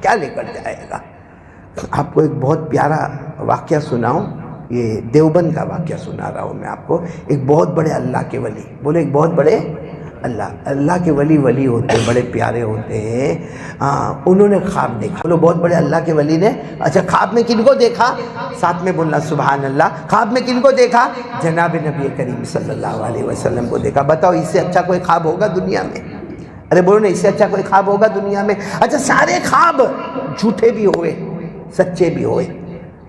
کیا لے کر جائے گا؟ آپ کو ایک بہت پیارا واقعہ سناؤں، یہ دیوبند کا واقعہ سنا رہا ہوں میں آپ کو۔ ایک بہت بڑے اللہ کے ولی، بولے ایک بہت بڑے اللہ کے ولی ہوتے ہیں، بڑے پیارے ہوتے ہیں۔ انہوں نے خواب دیکھا، بولو بہت بڑے اللہ کے ولی نے، اچھا خواب میں کن کو دیکھا؟ ساتھ میں بولنا سبحان اللہ۔ خواب میں کن کو دیکھا؟ جناب نبی کریم صلی اللہ علیہ وسلم کو دیکھا۔ بتاؤ اس سے اچھا کوئی خواب ہوگا دنیا میں؟ ارے بولو نا، اس سے اچھا کوئی خواب ہوگا دنیا میں؟ اچھا سارے خواب جھوٹے بھی ہوئے، سچے بھی ہوئے۔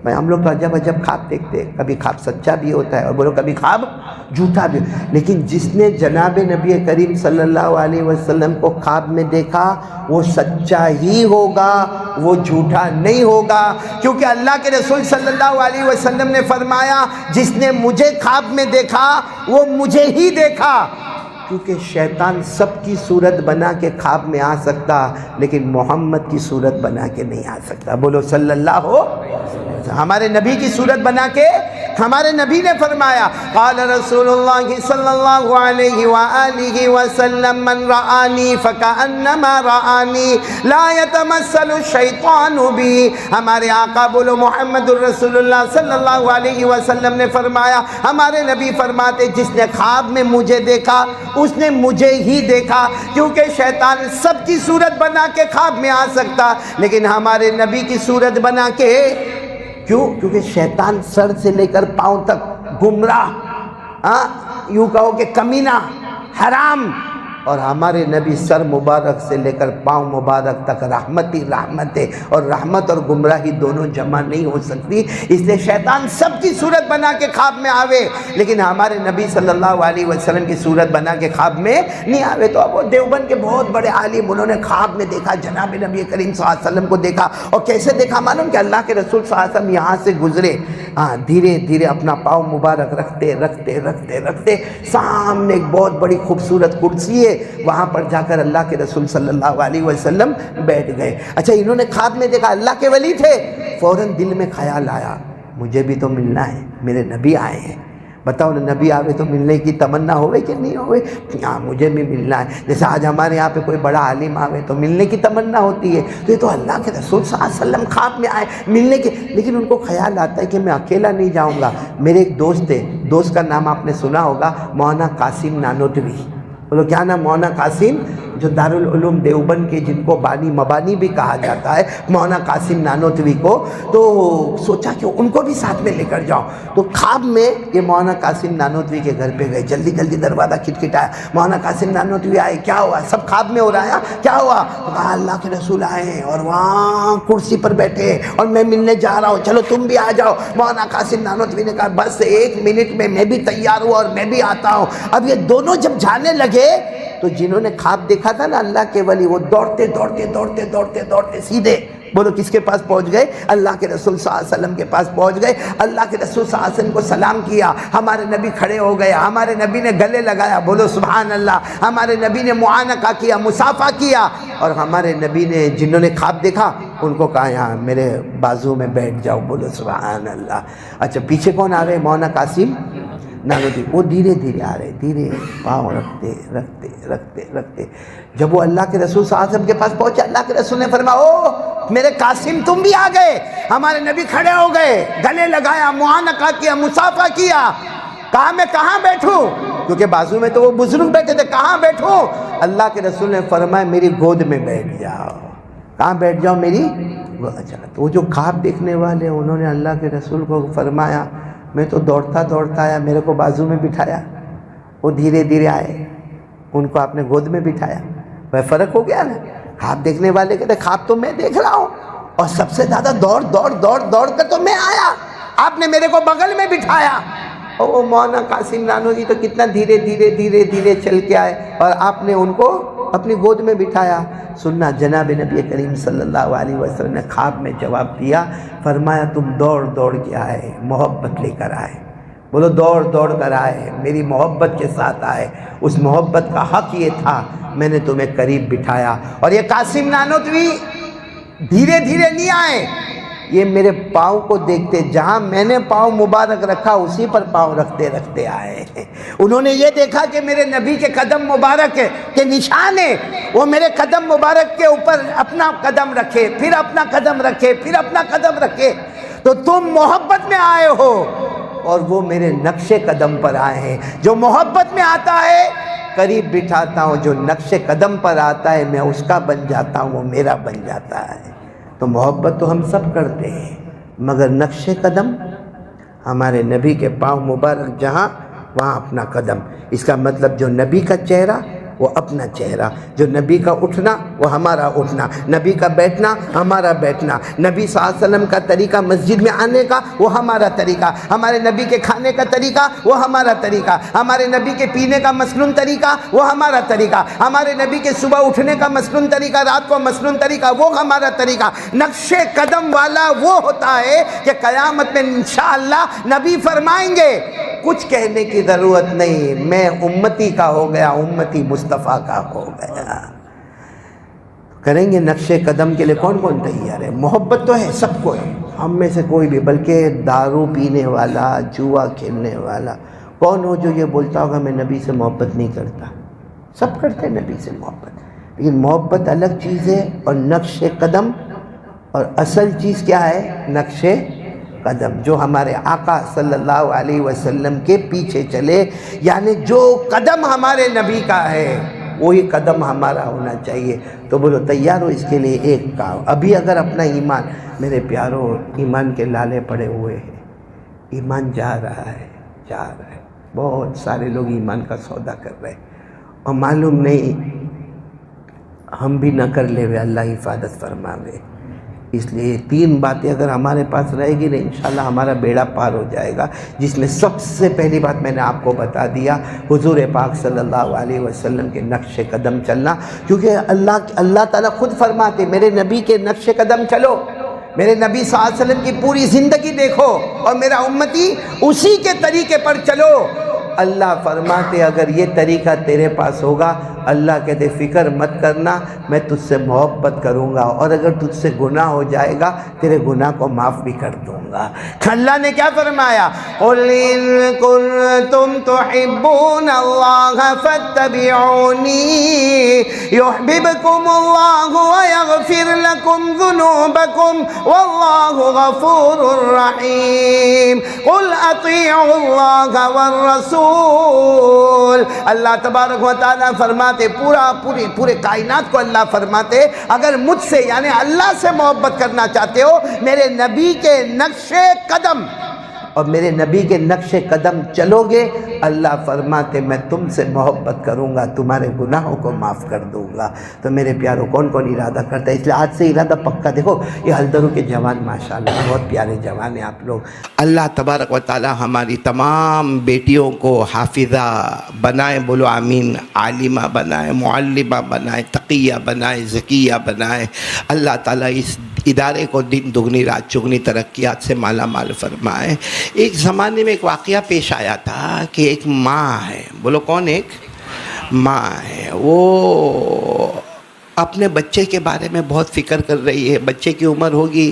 میں ہم لوگ تو عجب خواب دیکھتے، کبھی خواب سچا بھی ہوتا ہے اور بولو کبھی خواب جھوٹا بھی، لیکن جس نے جناب نبی کریم صلی اللہ علیہ وسلم کو خواب میں دیکھا وہ سچا ہی ہوگا، وہ جھوٹا نہیں ہوگا، کیونکہ اللہ کے رسول صلی اللہ علیہ وسلم نے فرمایا جس نے مجھے خواب میں دیکھا وہ مجھے ہی دیکھا۔ کیونکہ شیطان سب کی صورت بنا کے خواب میں آ سکتا لیکن محمد کی صورت بنا کے نہیں آ سکتا۔ بولو صلی اللہ ہو، ہمارے نبی کی صورت بنا کے۔ ہمارے نبی نے فرمایا قال رسول اللہ صلی اللہ علیہ وآلہ وسلم من رآنی فکأنما رآنی لا یتمثل الشیطان بی۔ ہمارے آقا بولو محمد الرسول اللہ صلی اللہ علیہ وسلم نے فرمایا، ہمارے نبی فرماتے جس نے خواب میں مجھے دیکھا اس نے مجھے ہی دیکھا، کیونکہ شیطان سب کی صورت بنا کے خواب میں آ سکتا لیکن ہمارے نبی کی صورت بنا کے کیوں؟ کیونکہ شیطان سر سے لے کر پاؤں تک گمراہ، یوں کہو کہ کمینہ، حرام، اور ہمارے نبی سر مبارک سے لے کر پاؤں مبارک تک رحمت ہی رحمت ہے، اور رحمت اور گمراہی دونوں جمع نہیں ہو سکتی، اس لیے شیطان سب کی صورت بنا کے خواب میں آوے لیکن ہمارے نبی صلی اللہ علیہ وسلم کی صورت بنا کے خواب میں نہیں آوے۔ تو اب وہ دیوبند کے بہت بڑے عالم، انہوں نے خواب میں دیکھا جناب نبی کریم صلی اللہ علیہ وسلم کو دیکھا، اور کیسے دیکھا معلوم؟ کہ اللہ کے رسول صلی اللہ علیہ وسلم یہاں سے گزرے، دھیرے دھیرے اپنا پاؤں مبارک رکھتے رکھتے رکھتے رکھتے سامنے ایک بہت بڑی خوبصورت کرسی ہے، وہاں پر جا کر اللہ کے رسول صلی اللہ علیہ وسلم بیٹھ گئے۔ اچھا انہوں نے خواب میں دیکھا، اللہ کے ولی تھے، فوراً دل میں خیال آیا مجھے بھی تو ملنا ہے، میرے نبی آئے ہیں، بتاؤ نا نبی آوے تو ملنے کی تمنا ہوئے کہ نہیں ہوئے؟ ہاں مجھے بھی ملنا ہے، جیسے آج ہمارے یہاں پہ کوئی بڑا عالم آوے تو ملنے کی تمنا ہوتی ہے، تو یہ تو اللہ کے رسول صلی اللہ علیہ وسلم خواب میں آئے ملنے کے، لیکن ان کو خیال آتا ہے کہ میں اکیلا نہیں جاؤں گا، میرے ایک دوست ہے، دوست کا نام آپ نے سنا ہوگا مولانا قاسم نانوتوی۔ بولو کیا نام؟ مولانا قاسم، جو دارالعلوم دیوبند کے جن کو بانی مبانی بھی کہا جاتا ہے، مولانا قاسم نانوتوی کو، تو سوچا کہ ان کو بھی ساتھ میں لے کر جاؤں، تو خواب میں یہ مولانا قاسم نانوتوی کے گھر پہ گئے، جلدی جلدی دروازہ کھٹکھٹایا، مولانا قاسم نانوتوی آئے، کیا ہوا؟ سب خواب میں ہو رہا ہے، کیا ہوا؟ تو کہا اللہ کے رسول آئے ہیں اور وہاں کرسی پر بیٹھے اور میں ملنے جا رہا ہوں، چلو تم بھی آ جاؤ۔ مولانا قاسم نانوتوی نے کہا بس 1 منٹ میں بھی تیار ہوں اور میں بھی آتا ہوں۔ اب یہ دونوں جب جانے لگے تو جنہوں نے خواب دیکھا تھا نا اللہ کے ولی، وہ دوڑتے دوڑتے دوڑتے دوڑتے دوڑتے سیدھے بولو کس کے پاس پہنچ گئے؟ اللہ کے رسول صلی اللہ علیہ وسلم کے پاس پہنچ گئے۔ اللہ کے رسول صلی اللہ علیہ وسلم کو سلام کیا، ہمارے نبی کھڑے ہو گئے، ہمارے نبی نے گلے لگایا، بولو سبحان اللہ، ہمارے نبی نے معانقہ کیا، مصافحہ کیا، اور ہمارے نبی نے جنہوں نے خواب دیکھا ان کو کہا یہاں میرے بازو میں بیٹھ جاؤ، بولو سبحان اللہ۔ اچھا پیچھے کون آ رہے؟ مولانا قاسم نانوتوی، وہ دھیرے دھیرے آ رہے، دھیرے پاؤں رکھتے رکھتے رکھتے رکھتے، جب وہ اللہ کے رسول صلی اللہ علیہ وسلم کے پاس پہنچے اللہ کے رسول نے فرمایا او میرے قاسم تم بھی آ گئے۔ ہمارے نبی کھڑے ہو گئے، گلے لگایا، معانقہ کیا، مصافحہ کیا، کہا میں کہاں بیٹھوں؟ کیونکہ بازو میں تو وہ بزرگ بیٹھے تھے، کہاں بیٹھوں؟ اللہ کے رسول نے فرمایا میری گود میں بیٹھ جاؤ۔ کہاں بیٹھ جاؤ؟ میری۔ اچھا تو وہ جو خواب دیکھنے والے انہوں نے اللہ کے رسول کو فرمایا میں تو دوڑتا دوڑتا آیا، میرے کو بازو میں بٹھایا، وہ دھیرے دھیرے آئے، ان کو آپ نے گود میں بٹھایا، وہ فرق ہو گیا نا۔ خواب دیکھنے والے کہتے خواب تو میں دیکھ رہا ہوں اور سب سے زیادہ دوڑ دوڑ دوڑ دوڑ کر تو میں آیا، آپ نے میرے کو بغل میں بٹھایا۔ اور وہ مولانا قاسم نانوتوی تو کتنا دھیرے دھیرے دھیرے دھیرے چل کے آئے اور آپ نے ان کو اپنی گود میں بٹھایا۔ سننا جناب نبی کریم صلی اللہ علیہ وسلم نے خواب میں جواب دیا، فرمایا تم دوڑ دوڑ کے آئے، محبت لے کر آئے، بولو دوڑ دوڑ کر آئے، میری محبت کے ساتھ آئے، اس محبت کا حق یہ تھا میں نے تمہیں قریب بٹھایا۔ اور یہ قاسم نانوتوی دھیرے دھیرے نہیں آئے، یہ میرے پاؤں کو دیکھتے، جہاں میں نے پاؤں مبارک رکھا اسی پر پاؤں رکھتے رکھتے آئے ہیں۔ انہوں نے یہ دیکھا کہ میرے نبی کے قدم مبارک کے نشان ہیں، وہ میرے قدم مبارک کے اوپر اپنا قدم رکھے، پھر اپنا قدم رکھے، پھر اپنا قدم رکھے۔ تو تم محبت میں آئے ہو اور وہ میرے نقش قدم پر آئے ہیں۔ جو محبت میں آتا ہے قریب بٹھاتا ہوں، جو نقش قدم پر آتا ہے میں اس کا بن جاتا ہوں، وہ میرا بن جاتا ہے۔ تو محبت تو ہم سب کرتے ہیں، مگر نقش قدم ہمارے نبی کے پاؤں مبارک جہاں، وہاں اپنا قدم۔ اس کا مطلب جو نبی کا چہرہ وہ اپنا چہرہ، جو نبی کا اٹھنا وہ ہمارا اٹھنا، نبی کا بیٹھنا ہمارا بیٹھنا، نبی صلی اللہ علیہ وسلم کا طریقہ مسجد میں آنے کا وہ ہمارا طریقہ، ہمارے نبی کے کھانے کا طریقہ وہ ہمارا طریقہ، ہمارے نبی کے پینے کا مسنون طریقہ وہ ہمارا طریقہ، ہمارے نبی کے صبح اٹھنے کا مسنون طریقہ، رات کو مسنون طریقہ وہ ہمارا طریقہ۔ نقش قدم والا وہ ہوتا ہے کہ قیامت میں انشاءاللہ نبی فرمائیں گے کچھ کہنے کی ضرورت نہیں، میں امتی کا ہو گیا، امتی مصطفیٰ کا ہو گیا۔ کریں گے نقش قدم کے لیے کون کون تیار ہے؟ محبت تو ہے، سب کو ہے، ہم میں سے کوئی بھی، بلکہ دارو پینے والا، جوا کھیلنے والا کون ہو جو یہ بولتا ہوگا میں نبی سے محبت نہیں کرتا؟ سب کرتے ہیں نبی سے محبت، لیکن محبت الگ چیز ہے اور نقش قدم، اور اصل چیز کیا ہے؟ نقش قدم، جو ہمارے آقا صلی اللہ علیہ وسلم کے پیچھے چلے، یعنی جو قدم ہمارے نبی کا ہے وہی قدم ہمارا ہونا چاہیے۔ تو بولو تیار ہو اس کے لیے؟ ایک کام، ابھی اگر اپنا ایمان، میرے پیاروں ایمان کے لالے پڑے ہوئے ہیں، ایمان جا رہا ہے، جا رہا ہے، بہت سارے لوگ ایمان کا سودا کر رہے ہیں اور معلوم نہیں ہم بھی نہ کر لے ہوئے، اللہ حفاظت فرماوے۔ اس لیے تین باتیں اگر ہمارے پاس رہے گی نا انشاءاللہ ہمارا بیڑا پار ہو جائے گا، جس میں سب سے پہلی بات میں نے آپ کو بتا دیا، حضور پاک صلی اللہ علیہ وسلم کے نقش قدم چلنا، کیونکہ اللہ تعالیٰ خود فرماتے میرے نبی کے نقش قدم چلو، میرے نبی صلی اللہ علیہ وسلم کی پوری زندگی دیکھو اور میرا امتی اسی کے طریقے پر چلو۔ اللہ فرماتے اگر یہ طریقہ تیرے پاس ہوگا، اللہ کہتے فکر مت کرنا، میں تجھ سے محبت کروں گا، اور اگر تجھ سے گناہ ہو جائے گا تیرے گناہ کو معاف بھی کر دوں گا۔ اللہ نے کیا فرمایا؟ قُلْ إِن كُنتُمْ تُحِبُّونَ اللَّهَ فَاتَّبِعُونِي يُحْبِبْكُمُ اللَّهُ وَيَغْفِرْ لَكُمْ ذُنُوبَكُمْ وَاللَّهُ غَفُورٌ رَحِيمٌ قُلْ أَطِيعُوا اللَّهَ وَالرَّسُولَ۔ اللہ تبارک و تعالیٰ فرماتے پورے کائنات کو اللہ فرماتے اگر مجھ سے یعنی اللہ سے محبت کرنا چاہتے ہو، میرے نبی کے نقش قدم اور میرے نبی کے نقش قدم چلو گے، اللہ فرماتے میں تم سے محبت کروں گا، تمہارے گناہوں کو معاف کر دوں گا۔ تو میرے پیاروں کون کون ارادہ کرتا ہے؟ اس لیے آج سے ارادہ پکا۔ دیکھو یہ ہلدروں کے جوان ماشاءاللہ بہت پیارے جوان ہیں آپ لوگ۔ اللہ تبارک و تعالی ہماری تمام بیٹیوں کو حافظہ بنائے، بولو آمین، عالمہ بنائے، معلمہ بنائے، تقیہ بنائے، ذکیہ بنائے۔ اللہ تعالی اس ادارے کو دن دگنی رات چگنی ترقیات سے مالا مال فرمائے۔ ایک زمانے میں ایک واقعہ پیش آیا تھا کہ ایک ماں ہے، بولو کون؟ ایک ماں ہے، وہ اپنے بچے کے بارے میں بہت فکر کر رہی ہے۔ بچے کی عمر ہوگی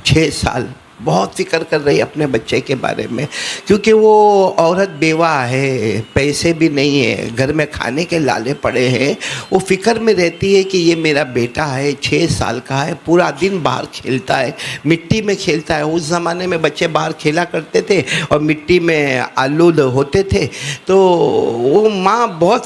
6 سال، بہت فکر کر رہی ہے اپنے بچے کے بارے میں، کیونکہ وہ عورت بیوہ ہے، پیسے بھی نہیں ہے، گھر میں کھانے کے لالے پڑے ہیں۔ وہ فکر میں رہتی ہے کہ یہ میرا بیٹا ہے، 6 سال کا ہے، پورا دن باہر کھیلتا ہے، مٹی میں کھیلتا ہے۔ اس زمانے میں بچے باہر کھیلا کرتے تھے اور مٹی میں آلود ہوتے تھے، تو وہ ماں بہت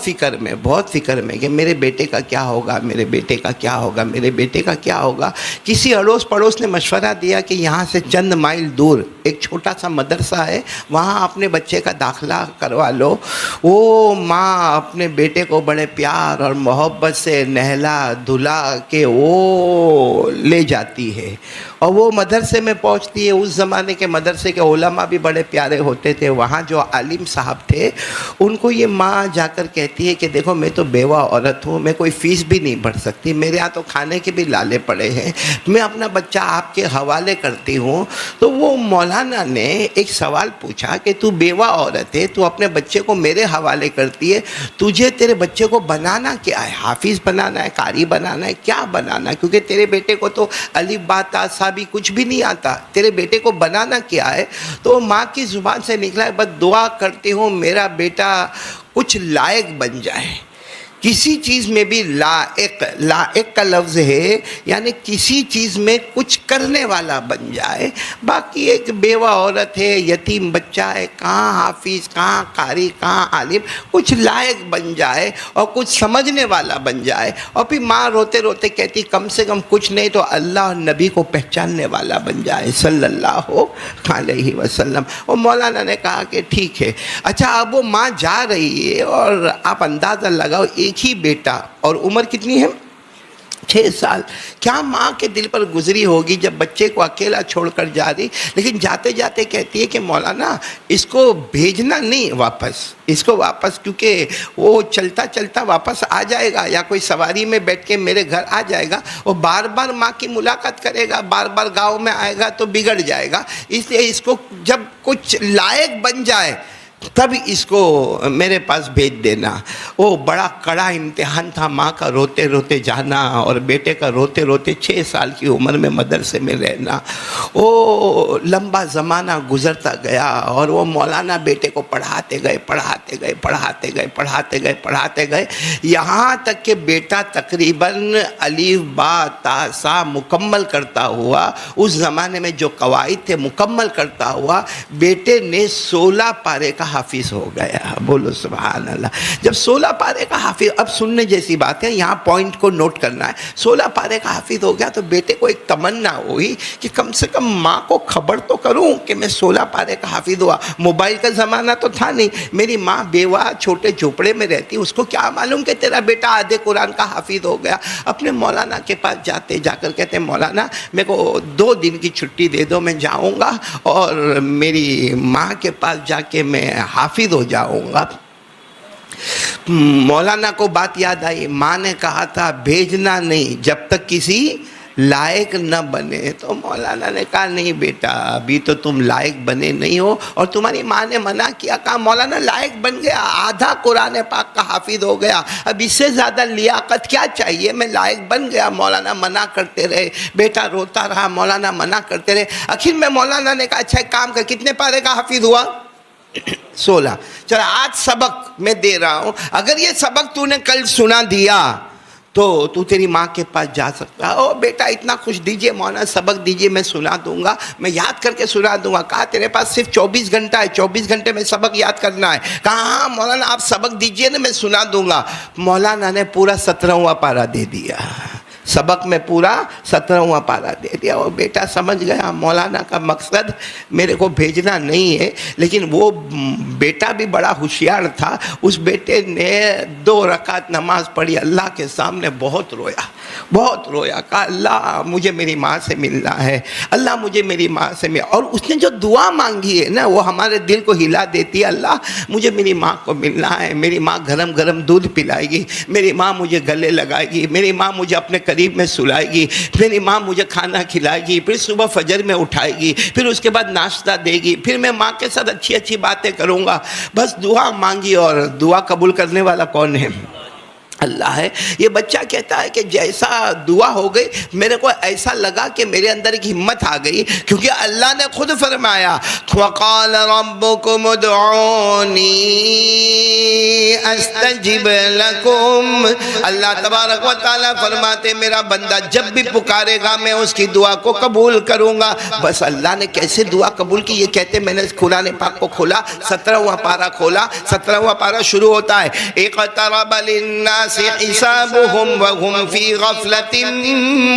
فکر میں کہ میرے بیٹے کا کیا ہوگا، میرے بیٹے کا کیا ہوگا، میرے بیٹے کا کیا ہوگا۔ کسی اڑوس پڑوس نے مشورہ دیا کہ یہاں سے چند مائل دور ایک چھوٹا سا مدرسہ ہے، وہاں اپنے بچے کا داخلہ کروا لو۔ وہ ماں اپنے بیٹے کو بڑے پیار اور محبت سے نہلا دھلا کے وہ لے جاتی ہے اور وہ مدرسے میں پہنچتی ہے۔ اس زمانے کے مدرسے کے علماء بھی بڑے پیارے ہوتے تھے، وہاں جو عالم صاحب تھے ان کو یہ ماں جا کر کہتی ہے کہ دیکھو میں تو بیوہ عورت ہوں، میں کوئی فیس بھی نہیں بھر سکتی، میرے ہاں تو کھانے کے بھی لالے پڑے ہیں، میں اپنا بچہ آپ کے حوالے کرتی ہوں، تو وہ مولانا نے ایک سوال پوچھا کہ تو بیوہ عورت ہے، تو اپنے بچے کو میرے حوالے کرتی ہے، تجھے تیرے بچے کو بنانا کیا ہے؟ حافظ بنانا ہے، قاری بنانا ہے، کیا بنانا ہے؟ کیونکہ تیرے بیٹے کو تو الف با تا سا بھی کچھ بھی نہیں آتا، تیرے بیٹے کو بنانا کیا ہے؟ تو ماں کی زبان سے نکلا ہے، بس دعا کرتی ہوں میرا بیٹا کچھ لائق بن جائے۔ کسی چیز میں بھی لائق، لائق کا لفظ ہے یعنی کسی چیز میں کچھ کرنے والا بن جائے۔ باقی ایک بیوہ عورت ہے، یتیم بچہ ہے، کہاں حافظ، کہاں قاری، کہاں عالم، کچھ لائق بن جائے اور کچھ سمجھنے والا بن جائے۔ اور پھر ماں روتے روتے کہتی کم سے کم کچھ نہیں تو اللہ اور نبی کو پہچاننے والا بن جائے صلی اللہ علیہ وسلم۔ اور مولانا نے کہا کہ ٹھیک ہے۔ اچھا اب وہ ماں جا رہی ہے اور آپ اندازہ لگاؤ ایک ہی بیٹا، اور عمر کتنی ہے؟ 6 سال۔ کیا ماں کے دل پر گزری ہوگی جب بچے کو اکیلا چھوڑ کر جا رہی، لیکن جاتے جاتے کہتی ہے کہ مولانا اس کو بھیجنا نہیں واپس، اس کو واپس، کیونکہ وہ چلتا چلتا واپس آ جائے گا یا کوئی سواری میں بیٹھ کے میرے گھر آ جائے گا، وہ بار بار ماں کی ملاقات کرے گا، بار بار گاؤں میں آئے گا تو بگڑ جائے گا، اس لیے اس کو جب کچھ لائق بن جائے تب اس کو میرے پاس بھیج دینا۔ وہ بڑا کڑا امتحان تھا ماں کا، روتے روتے جانا اور بیٹے کا روتے روتے 6 سال کی عمر میں مدرسے میں رہنا۔ وہ لمبا زمانہ گزرتا گیا اور وہ مولانا بیٹے کو پڑھاتے گئے پڑھاتے گئے پڑھاتے گئے پڑھاتے گئے پڑھاتے گئے، یہاں تک کہ بیٹا تقریباً الف با تا سا مکمل کرتا ہوا، اس زمانے میں جو قواعد تھے مکمل کرتا ہوا، بیٹے نے 16 پارے کا حافظ ہو گیا۔ بولو سبحان اللہ۔ جب 16 پارے کا حافظ، اب سننے جیسی بات ہے، یہاں پوائنٹ کو نوٹ کرنا ہے، 16 پارے کا حافظ ہو گیا تو بیٹے کو ایک تمنا ہوئی کہ کم سے کم ماں کو خبر تو کروں کہ میں 16 پارے کا حافظ ہوا۔ موبائل کا زمانہ تو تھا نہیں، میری ماں بیوہ چھوٹے جھوپڑے میں رہتی، اس کو کیا معلوم کہ تیرا بیٹا آدھے قرآن کا حافظ ہو گیا۔ اپنے مولانا کے پاس جاتے، جا کر کہتے مولانا میرے کو 2 دن کی چھٹی دے دو، میں جاؤں گا اور میری ماں کے پاس جا کے میں حافظ ہو جاؤں گا۔ مولانا کو بات یاد آئی، ماں نے کہا تھا بھیجنا نہیں جب تک کسی لائق نہ بنے۔ تو مولانا نے کہا نہیں بیٹا ابھی تو تم لائق بنے نہیں ہو، اور تمہاری ماں نے منع کیا، کہا مولانا لائق بن گیا، آدھا قرآن پاک کا حافظ ہو گیا، اب اس سے زیادہ لیاقت کیا چاہیے، میں لائق بن گیا۔ مولانا منع کرتے رہے، بیٹا روتا رہا، مولانا منع کرتے رہے، آخر میں مولانا نے کہا اچھا ایک کام کر، کتنے پارے کا حافظ ہوا؟ 16۔ چلا آج سبق میں دے رہا ہوں، اگر یہ سبق تو نے کل سنا دیا تو تو تیری ماں کے پاس جا سکتا ہے۔ او بیٹا اتنا خوش دیجئے مولانا سبق دیجئے، میں سنا دوں گا، میں یاد کر کے سنا دوں گا۔ کہا تیرے پاس صرف 24 گھنٹہ ہے، 24 گھنٹے میں سبق یاد کرنا ہے۔ کہا ہاں مولانا آپ سبق دیجئے نا، میں سنا دوں گا۔ مولانا نے پورا 17واں پارہ دے دیا، سبق میں پورا 17واں پارہ دے دیا۔ اور بیٹا سمجھ گیا مولانا کا مقصد میرے کو بھیجنا نہیں ہے، لیکن وہ بیٹا بھی بڑا ہوشیار تھا، اس بیٹے نے 2 رکعت نماز پڑھی، اللہ کے سامنے بہت رویا، بہت رویا، کہا اللہ مجھے میری ماں سے ملنا ہے، اللہ مجھے میری ماں سے ملنا۔ اور اس نے جو دعا مانگی ہے نا وہ ہمارے دل کو ہلا دیتی ہے، اللہ مجھے میری ماں کو ملنا ہے، میری ماں گرم گرم دودھ پلائے گی، میری ماں مجھے گلے لگائے گی، میری ماں مجھے اپنے قریب میں سلائے گی، میری ماں مجھے کھانا کھلائے گی، پھر صبح فجر میں اٹھائے گی، پھر اس کے بعد ناشتہ دے گی، پھر میں ماں کے ساتھ اچھی اچھی باتیں کروں گا۔ بس دعا مانگی، اور دعا قبول کرنے والا کون ہے؟ اللہ ہے۔ یہ بچہ کہتا ہے کہ جیسا دعا ہو گئی میرے کو ایسا لگا کہ میرے اندر ایک ہمت آ گئی، کیونکہ اللہ نے خود فرمایا وَقَالَ رَبُّكُمُ ادْعُونِي أَسْتَجِبْ لَكُمْ۔ اللہ تبارک و تعالیٰ فرماتے میرا بندہ جب بھی پکارے گا میں اس کی دعا کو قبول کروں گا۔ بس اللہ نے کیسے دعا قبول کی یہ کہتے میں نے قرآن پاک کو کھولا، 17واں پارہ کھولا، 17واں پارہ شروع ہوتا ہے اقترب للناس حسابهم وهم في غفلة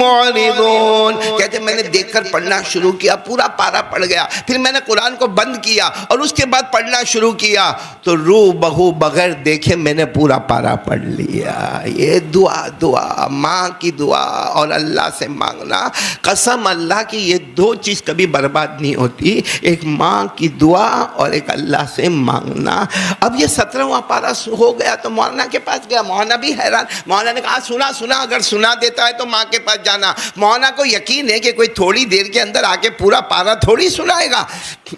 معرضون۔ کہتے میں نے دیکھ کر پڑھنا شروع کیا، پورا پارہ پڑھ گیا، پھر میں نے قرآن کو بند کیا اور اس کے بعد پڑھنا شروع کیا تو روح بہو بغیر دیکھے میں نے پورا پارہ پڑھ لیا۔ یہ دعا ماں کی دعا اور اللہ سے مانگنا، قسم اللہ کی یہ 2 چیز کبھی برباد نہیں ہوتی، ایک ماں کی دعا اور ایک اللہ سے مانگنا۔ اب یہ 17واں پارہ ہو گیا تو مولانا کے پاس گیا، مولانا بھی بھی حیران. مولانا نے کہا سنا اگر سنا دیتا ہے تو ماں کے پاس جانا. مولانا کو یقین ہے کہ کوئی تھوڑی دیر کے اندر آ کے پورا پارا تھوڑی سنائے گا.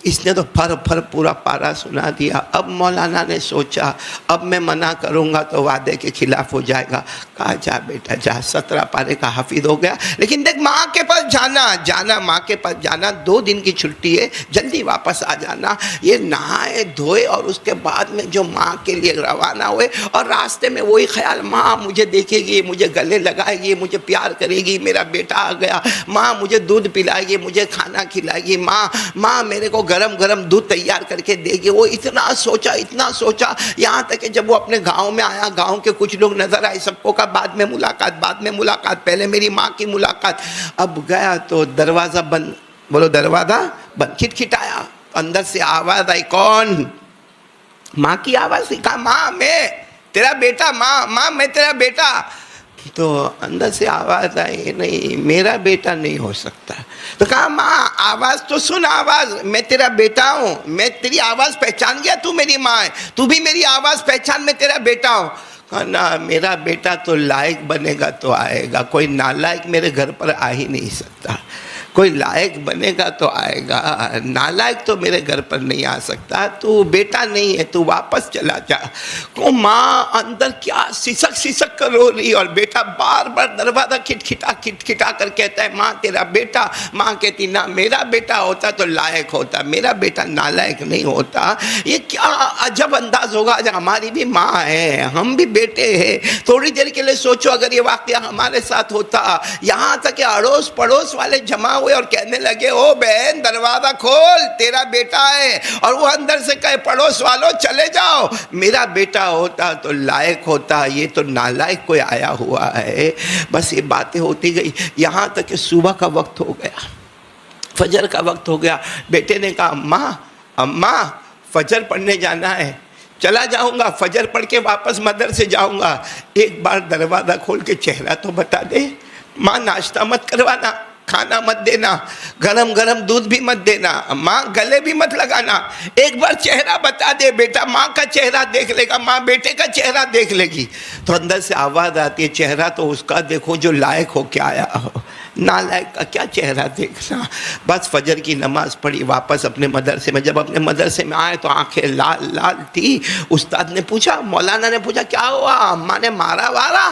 اس نے تو پھر پورا پارا سنا دیا. اب مولانا نے سوچا اب میں منع کروں گا تو وعدے کے خلاف ہو جائے گا. کہا جا بیٹا جا, 17 پارے کا حافظ ہو گیا. لیکن دیکھ ماں کے پاس جانا ماں کے پاس جانا, 2 دن کی چھٹی ہے, جلدی واپس آ جانا. یہ نہائے دھوئے اور اس کے بعد میں جو ماں کے لیے روانہ ہوئے, اور راستے میں وہی خیال, ماں مجھے دیکھے گی, مجھے گلے لگائے گی, مجھے پیار کرے گی, میرا بیٹا آ گیا, ماں مجھے دودھ پلائے گی, مجھے کھانا کھلائے گی, ماں میرے کو گرم گرم دودھ تیار کر کے دے گی. وہ اتنا سوچا یہاں تک کہ جب وہ اپنے گاؤں میں آیا, گاؤں کے کچھ لوگ نظر آئے, سب کو کہا بعد میں ملاقات, پہلے میری ماں کی ملاقات. اب گیا تو دروازہ بند, بولو دروازہ بند, کھٹکھٹایا, اندر سے آواز آئی, کون؟ ماں کی آواز. کہا ماں میں تیرا بیٹا, ماں میں تیرا بیٹا. تو اندر سے آواز آئی, نہیں میرا بیٹا نہیں ہو سکتا. تو کہا ماں آواز تو سن, آواز میں تیرا بیٹا ہوں, میں تیری آواز پہچان گیا, تو میری ماں ہے, تو بھی میری آواز پہچان, میں تیرا بیٹا ہوں. کہا نا میرا بیٹا تو لائق بنے گا تو آئے گا, کوئی نالائق میرے گھر پر آ ہی نہیں سکتا. کوئی لائق بنے گا تو آئے گا, نالائق تو میرے گھر پر نہیں آ سکتا. تو بیٹا نہیں ہے, تو واپس چلا جا. کو ماں اندر کیا سسک کر رو رہی, اور بیٹا بار بار دروازہ کھٹکھٹا کر کہتا ہے ماں تیرا بیٹا. ماں کہتی نہ میرا بیٹا ہوتا تو لائق ہوتا, میرا بیٹا نالائق نہیں ہوتا. یہ کیا عجب انداز ہوگا, جب ہماری بھی ماں ہے, ہم بھی بیٹے ہیں. تھوڑی دیر کے لیے سوچو اگر یہ واقعہ ہمارے ساتھ ہوتا, یہاں تک کہ اڑوس پڑوس والے جمع ہوئے اور کہنے لگے او بہن دروازہ کھول, تیرا بیٹا ہے, اور وہ اندر سے کہے پڑوس والوں چلے جاؤ, میرا بیٹا ہوتا تو لائق ہوتا, یہ تو نالائق کوئی آیا ہوا ہے. بس یہ باتیں ہوتی گئی, یہاں تک کہ صبح کا وقت ہو گیا, فجر کا وقت ہو گیا. بیٹے نے کہا اماں فجر پڑھنے جانا ہے. چلا جاؤں گا, فجر پڑھ کے واپس مدرسے جاؤں گا, ایک بار دروازہ کھول کے چہرہ تو بتا دے. ماں ناشتہ مت کروانا, کھانا مت دینا, گرم گرم دودھ بھی مت دینا, ماں گلے بھی مت لگانا, ایک بار چہرہ بتا دے. بیٹا ماں کا چہرہ دیکھ لے گا, ماں بیٹے کا چہرہ دیکھ لے گی. تو اندر سے آواز آتی ہے چہرہ تو اس کا دیکھو جو لائق ہو کے آیا ہو, نالائق کا کیا چہرہ دیکھنا. بس فجر کی نماز پڑھی, واپس اپنے مدرسے میں. جب اپنے مدرسے میں آئے تو آنکھیں لال لال تھی. استاد نے پوچھا, مولانا نے پوچھا کیا ہوا, اماں نے مارا وارا؟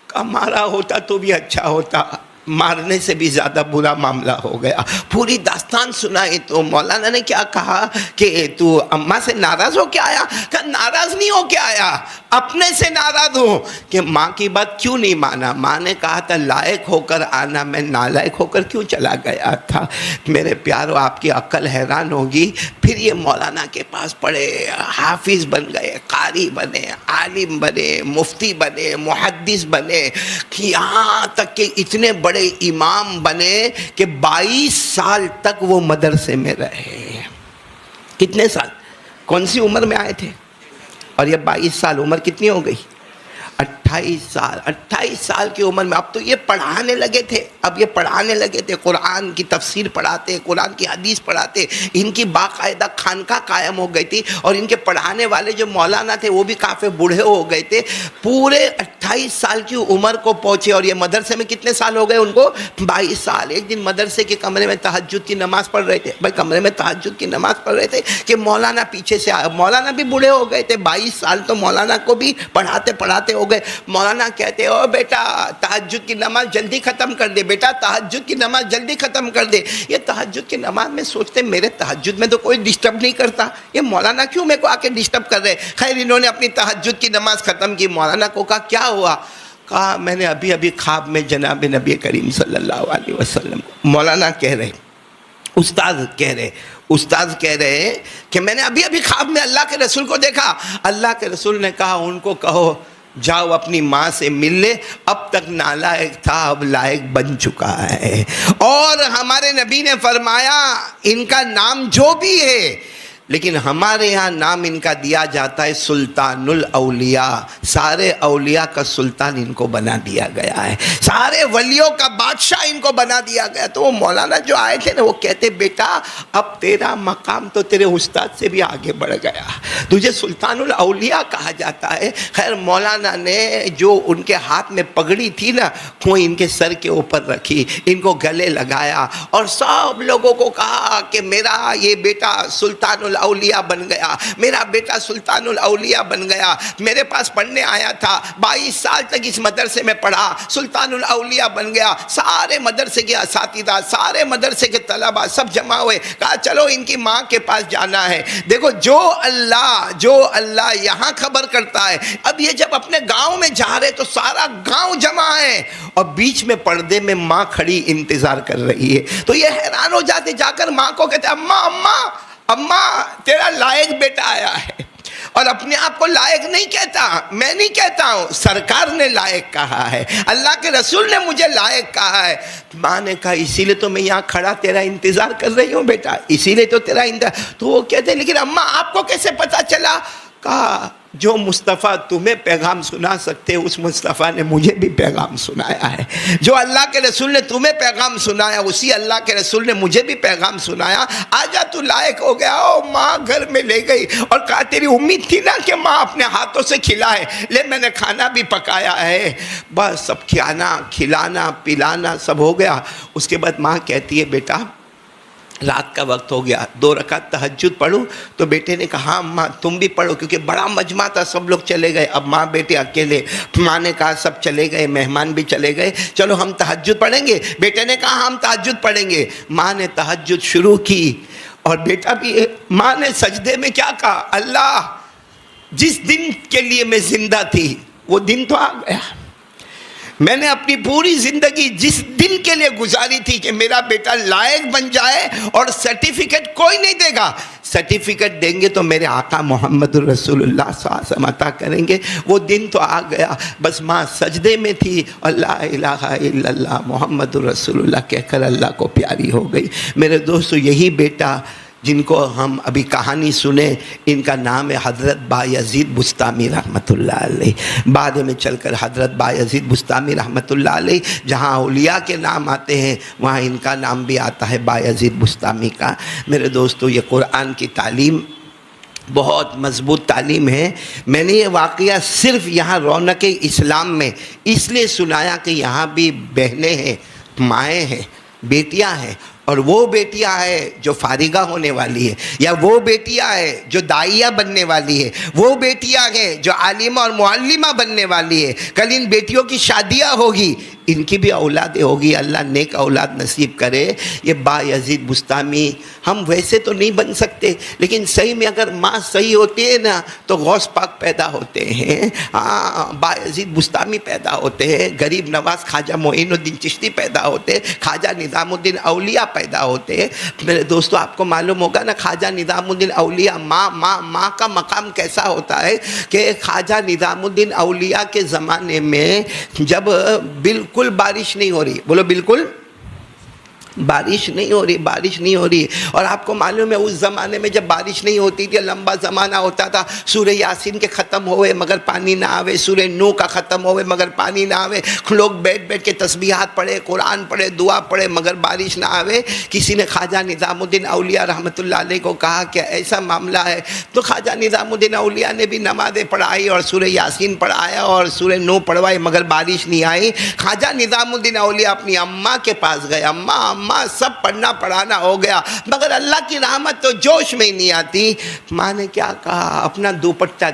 کہا مارا ہوتا تو بھی اچھا ہوتا, مارنے سے بھی زیادہ برا معاملہ ہو گیا. پوری داستان سنائی تو مولانا نے کیا کہا کہ تو اماں سے ناراض ہو کے آیا؟ کہا ناراض نہیں ہو کے آیا, اپنے سے ناراض ہوں کہ ماں کی بات کیوں نہیں مانا. ماں نے کہا تھا لائق ہو کر آنا, میں نالائق ہو کر کیوں چلا گیا تھا. میرے پیارو آپ کی عقل حیران ہوگی. پھر یہ مولانا کے پاس پڑھے, حافظ بن گئے, قاری بنے, عالم بنے, مفتی بنے, محدث بنے, یہاں تک کہ اتنے بڑے امام بنے کہ 22 سال تک وہ مدرسے میں رہے. کتنے سال, کون سی عمر میں آئے تھے, اور یہ 22 سال, عمر کتنی ہو گئی, 28 سال کی عمر میں. اب تو یہ پڑھانے لگے تھے, قرآن کی تفسیر پڑھاتے, قرآن کی حدیث پڑھاتے. ان کی باقاعدہ خانقاہ قائم ہو گئی تھی, اور ان کے پڑھانے والے جو مولانا تھے وہ بھی کافی بوڑھے ہو گئے تھے. پورے 28 سال کی عمر کو پہنچے, اور یہ مدرسے میں کتنے سال ہو گئے ان کو, 22 سال. ایک دن مدرسے کے کمرے میں تہجد کی نماز پڑھ رہے تھے, کمرے میں تہجد کی نماز پڑھ رہے تھے کہ مولانا پیچھے سے آیا. مولانا بھی بوڑھے ہو گئے تھے, 22 سال تو مولانا کو بھی پڑھاتے ہو گئے. مولانا کہتے او بیٹا تہجد کی نماز جلدی ختم کر دے, بیٹا تہجد کی نماز جلدی ختم کر دے. یہ تہجد کی نماز میں سوچتے میرے تہجد میں تو کوئی ڈسٹرب نہیں کرتا, یہ مولانا کیوں میرے کو آ کے ڈسٹرب کر رہے. خیر انہوں نے اپنی تہجد کی نماز ختم کی. مولانا کو کہا کیا ہوا؟ کہا میں نے ابھی خواب میں جناب نبی کریم صلی اللہ علیہ وسلم. مولانا کہہ رہے, استاد کہہ رہے کہ میں نے ابھی خواب میں اللہ کے رسول کو دیکھا. اللہ کے رسول نے کہا ان کو کہو جاؤ اپنی ماں سے مل لے, اب تک نالائق تھا اب لائق بن چکا ہے. اور ہمارے نبی نے فرمایا ان کا نام جو بھی ہے لیکن ہمارے یہاں نام ان کا دیا جاتا ہے سلطان الاولیاء، سارے اولیاء کا سلطان ان کو بنا دیا گیا ہے، سارے ولیوں کا بادشاہ ان کو بنا دیا گیا۔ تو وہ مولانا جو آئے تھے نا، وہ کہتے بیٹا اب تیرا مقام تو تیرے استاد سے بھی آگے بڑھ گیا، تجھے سلطان الاولیاء کہا جاتا ہے۔ خیر مولانا نے جو ان کے ہاتھ میں پگڑی تھی نا، وہ ان کے سر کے اوپر رکھی، ان کو گلے لگایا اور سب لوگوں کو کہا کہ میرا یہ بیٹا سلطان الاولیاء بن گیا، میرا بیٹا سلطان الاولیاء بن گیا۔ میرے پاس پڑھنے آیا تھا، 22 سال تک اس مدرسے میں پڑھا، سلطان الاولیاء بن گیا۔ سارے مدرسے کے اساتذہ، سارے مدرسے کے طلباء سب جمع ہوئے، کہا چلو ان کی ماں کے پاس جانا ہے۔ دیکھو جو اللہ یہاں خبر کرتا ہے، اب یہ جب اپنے گاؤں میں جا رہے تو سارا گاؤں جمع ہے اور بیچ میں پردے میں ماں کھڑی انتظار کر رہی ہے۔ تو یہ حیران ہو جاتے، جا کر ماں کو کہتے اماں تیرا لائق بیٹا آیا ہے، اور اپنے آپ کو لائق نہیں کہتا، میں نہیں کہتا ہوں، سرکار نے لائق کہا ہے، اللہ کے رسول نے مجھے لائق کہا ہے۔ ماں نے کہا اسی لیے تو میں یہاں کھڑا تیرا انتظار کر رہی ہوں بیٹا، اسی لیے تو تیرا انتظار۔ تو وہ کہتے ہیں لیکن اماں آپ کو کیسے پتا چلا؟ کہا جو مصطفیٰ تمہیں پیغام سنا سکتے اس مصطفیٰ نے مجھے بھی پیغام سنایا ہے، جو اللہ کے رسول نے تمہیں پیغام سنایا اسی اللہ کے رسول نے مجھے بھی پیغام سنایا، آجا تو لائق ہو گیا۔ ماں گھر میں لے گئی اور کہا تیری امید تھی نا کہ ماں اپنے ہاتھوں سے کھلائے، لے میں نے کھانا بھی پکایا ہے، بس سب کھلانا پلانا سب ہو گیا۔ اس کے بعد ماں کہتی ہے بیٹا رات کا وقت ہو گیا، 2 رکعت تہجد پڑھوں؟ تو بیٹے نے کہا ہاں ماں تم بھی پڑھو، کیونکہ بڑا مجمع تھا، سب لوگ چلے گئے، اب ماں بیٹے اکیلے۔ ماں نے کہا سب چلے گئے، مہمان بھی چلے گئے، چلو ہم تہجد پڑھیں گے۔ بیٹے نے کہا ہم تہجد پڑھیں گے۔ ماں نے تہجد شروع کی اور بیٹا بھی، ماں نے سجدے میں کیا کہا؟ اللہ جس دن کے لیے میں زندہ تھی وہ دن تو آ گیا، میں نے اپنی پوری زندگی جس دن کے لیے گزاری تھی کہ میرا بیٹا لائق بن جائے، اور سرٹیفکیٹ کوئی نہیں دے گا، سرٹیفکیٹ دیں گے تو میرے آقا محمد رسول اللہ صلی اللہ علیہ وسلم عطا کریں گے، وہ دن تو آ گیا۔ بس ماں سجدے میں تھی اور لا الہ الا اللہ محمد رسول اللہ کہہ کر اللہ کو پیاری ہو گئی۔ میرے دوستو یہی بیٹا جن کو ہم ابھی کہانی سنیں، ان کا نام ہے حضرت بایزید بسطامی رحمۃ اللہ علیہ۔ بعد میں چل کر حضرت بایزید بسطامی رحمۃ اللہ علیہ، جہاں اولیاء کے نام آتے ہیں وہاں ان کا نام بھی آتا ہے بایزید بسطامی کا۔ میرے دوستو یہ قرآن کی تعلیم بہت مضبوط تعلیم ہے۔ میں نے یہ واقعہ صرف یہاں رونق اسلام میں اس لیے سنایا کہ یہاں بھی بہنیں ہیں، مائیں ہیں، بیٹیاں ہیں، اور وہ بیٹیاں ہے جو فارغہ ہونے والی ہے، یا وہ بیٹیاں ہے جو داعیہ بننے والی ہے، وہ بیٹیاں ہیں جو عالمہ اور معلمہ بننے والی ہے۔ کل ان بیٹیوں کی شادیاں ہوگی، ان کی بھی اولادیں ہوگی، اللہ نیک اولاد نصیب کرے۔ یہ بایزید بسطامی ہم ویسے تو نہیں بن سکتے، لیکن صحیح میں اگر ماں صحیح ہوتی ہے نا تو غوث پاک پیدا ہوتے ہیں، بایزید بسطامی پیدا ہوتے ہیں، غریب نواز خواجہ معین الدین چشتی پیدا ہوتے ہیں، خواجہ نظام الدین اولیاء پیدا ہوتے ہیں۔ میرے دوستو آپ کو معلوم ہوگا نا خواجہ نظام الدین اولیاء، ماں کا مقام کیسا ہوتا ہے کہ خواجہ نظام الدین اولیاء کے زمانے میں جب بالکل بارش نہیں ہو رہی، بولو بالکل بارش نہیں ہو رہی، اور آپ کو معلوم ہے اس زمانے میں جب بارش نہیں ہوتی تھی، لمبا زمانہ ہوتا تھا، سورہ یاسین کے ختم ہوئے مگر پانی نہ آوے، سورہ نو کا ختم ہوئے مگر پانی نہ آوے، لوگ بیٹھ کے تسبیحات پڑھے، قرآن پڑھے، دعا پڑھے مگر بارش نہ آوے۔ کسی نے خواجہ نظام الدین اولیاء رحمۃ اللہ علیہ کو کہا کہ ایسا معاملہ ہے، تو خواجہ نظام الدین اولیاء نے بھی نمازیں پڑھائی اور سورہ یاسین پڑھایا اور سورہ نو پڑھوائی مگر بارش نہیں آئی۔ خواجہ نظام الدین اولیاء اپنی اماں کے پاس گئے، اماں سب پڑھنا پڑھانا ہو گیا مگر اللہ کی رحمت تو جوش میں ہی نہیں آتی۔ ماں نے کیا کہا؟ اپنا دوپٹہ